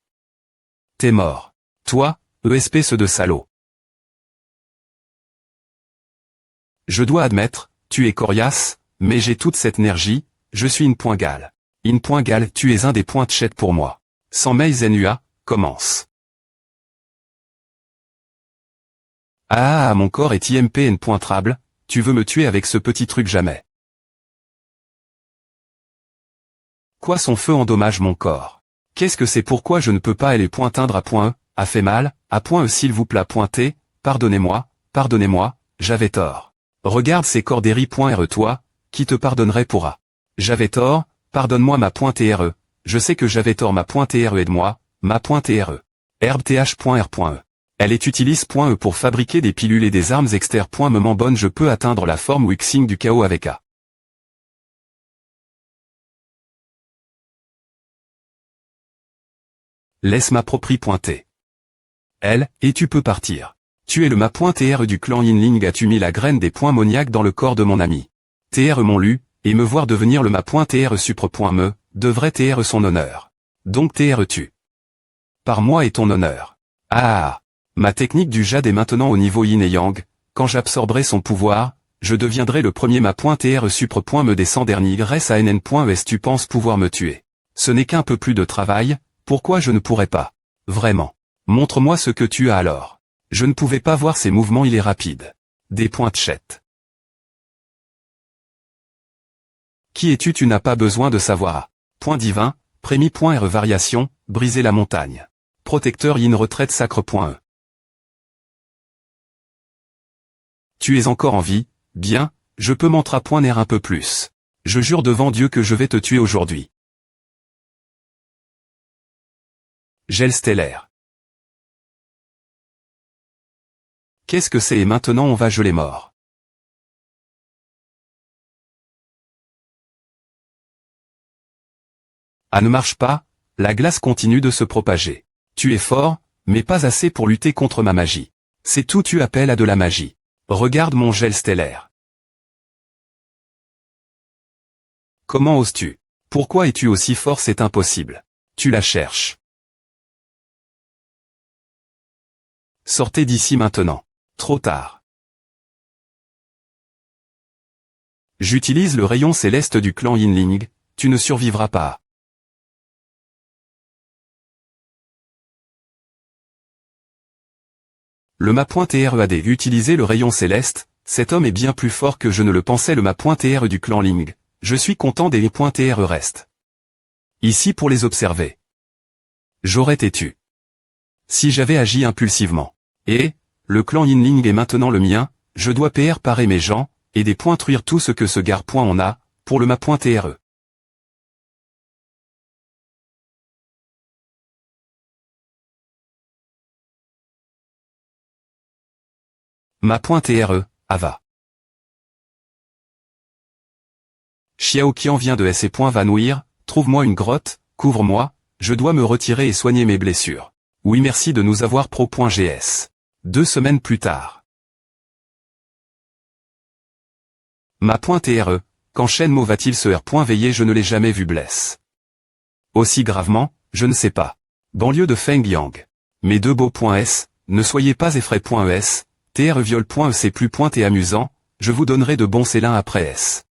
T'es mort. Toi, espèce de salaud. Je dois admettre, tu es coriace, mais j'ai toute cette énergie, je suis Gal. Gal, tu es un des points de chat pour moi. Sans Mei Zenua, commence. Ah, mon corps est IMPN.trable, tu veux me tuer avec ce petit truc jamais. Quoi son feu endommage mon corps? Qu'est-ce que c'est pourquoi je ne peux pas aller pointeindre à point E, a fait mal, à point E s'il vous plaît pointer, pardonnez-moi, j'avais tort. Regarde ces corderies.re toi, qui te pardonnerait pour A. J'avais tort, pardonne-moi ma .re, je sais que j'avais tort ma .re aide-moi, ma .re. herbth.r.e. Elle est utilise.e pour fabriquer des pilules et des armes externes. Moment bonne je peux atteindre la forme Wixing du chaos avec A. Laisse ma proprie pointer. Elle, et tu peux partir. Tu es le ma .tr du clan Yinling, as-tu mis la graine des points Moniac dans le corps de mon ami? TR m'ont lu, et me voir devenir le ma .tr supre.me, devrait TR son honneur. Donc TR tu. Par moi et ton honneur. Ah. Ma technique du jade est maintenant au niveau yin et yang, quand j'absorberai son pouvoir, je deviendrai le premier ma .tr supre.me descend dernier grâce à nn.es tu penses pouvoir me tuer. Ce n'est qu'un peu plus de travail, pourquoi je ne pourrais pas? Vraiment. Montre-moi ce que tu as alors. Je ne pouvais pas voir ses mouvements, il est rapide. Des points de chat. Qui es-tu? Tu n'as pas besoin de savoir A. Point divin, prémis.re variation, briser la montagne. Protecteur yin retraite sacre.e. Tu es encore en vie, bien, je peux mantra.ner un peu plus. Je jure devant Dieu que je vais te tuer aujourd'hui. Gel stellaire. Qu'est-ce que c'est et maintenant on va geler mort. Ah ne marche pas, la glace continue de se propager. Tu es fort, mais pas assez pour lutter contre ma magie. C'est tout tu appelles à de la magie. Regarde mon gel stellaire. Comment oses-tu? Pourquoi es-tu aussi fort? C'est impossible. Tu la cherches. Sortez d'ici maintenant. Trop tard. J'utilise le rayon céleste du clan Yinling, tu ne survivras pas. Le ma.tr.ad utilisez le rayon céleste, cet homme est bien plus fort que je ne le pensais le ma.tr du clan Ling, je suis content des .tr restent. Ici pour les observer. J'aurais têtu. Si j'avais agi impulsivement. Et, le clan Yinling est maintenant le mien, je dois parer mes gens, et truire tout ce que ce gare. On a, pour le ma.tr. Ma.tr, Ava. Xiaoqian vient de S et va nouir, trouve-moi une grotte, couvre-moi, je dois me retirer et soigner mes blessures. Oui merci de nous avoir pro.gs. 2 semaines plus tard. Ma.tr, quand Shenmue va-t-il se veiller je ne l'ai jamais vu blesse. Aussi gravement, je ne sais pas. Banlieue de Fengyang. Mes deux beaux.s, ne soyez pas effrayés.es, trviol.e c'est plus et amusant, je vous donnerai de bons célins après S.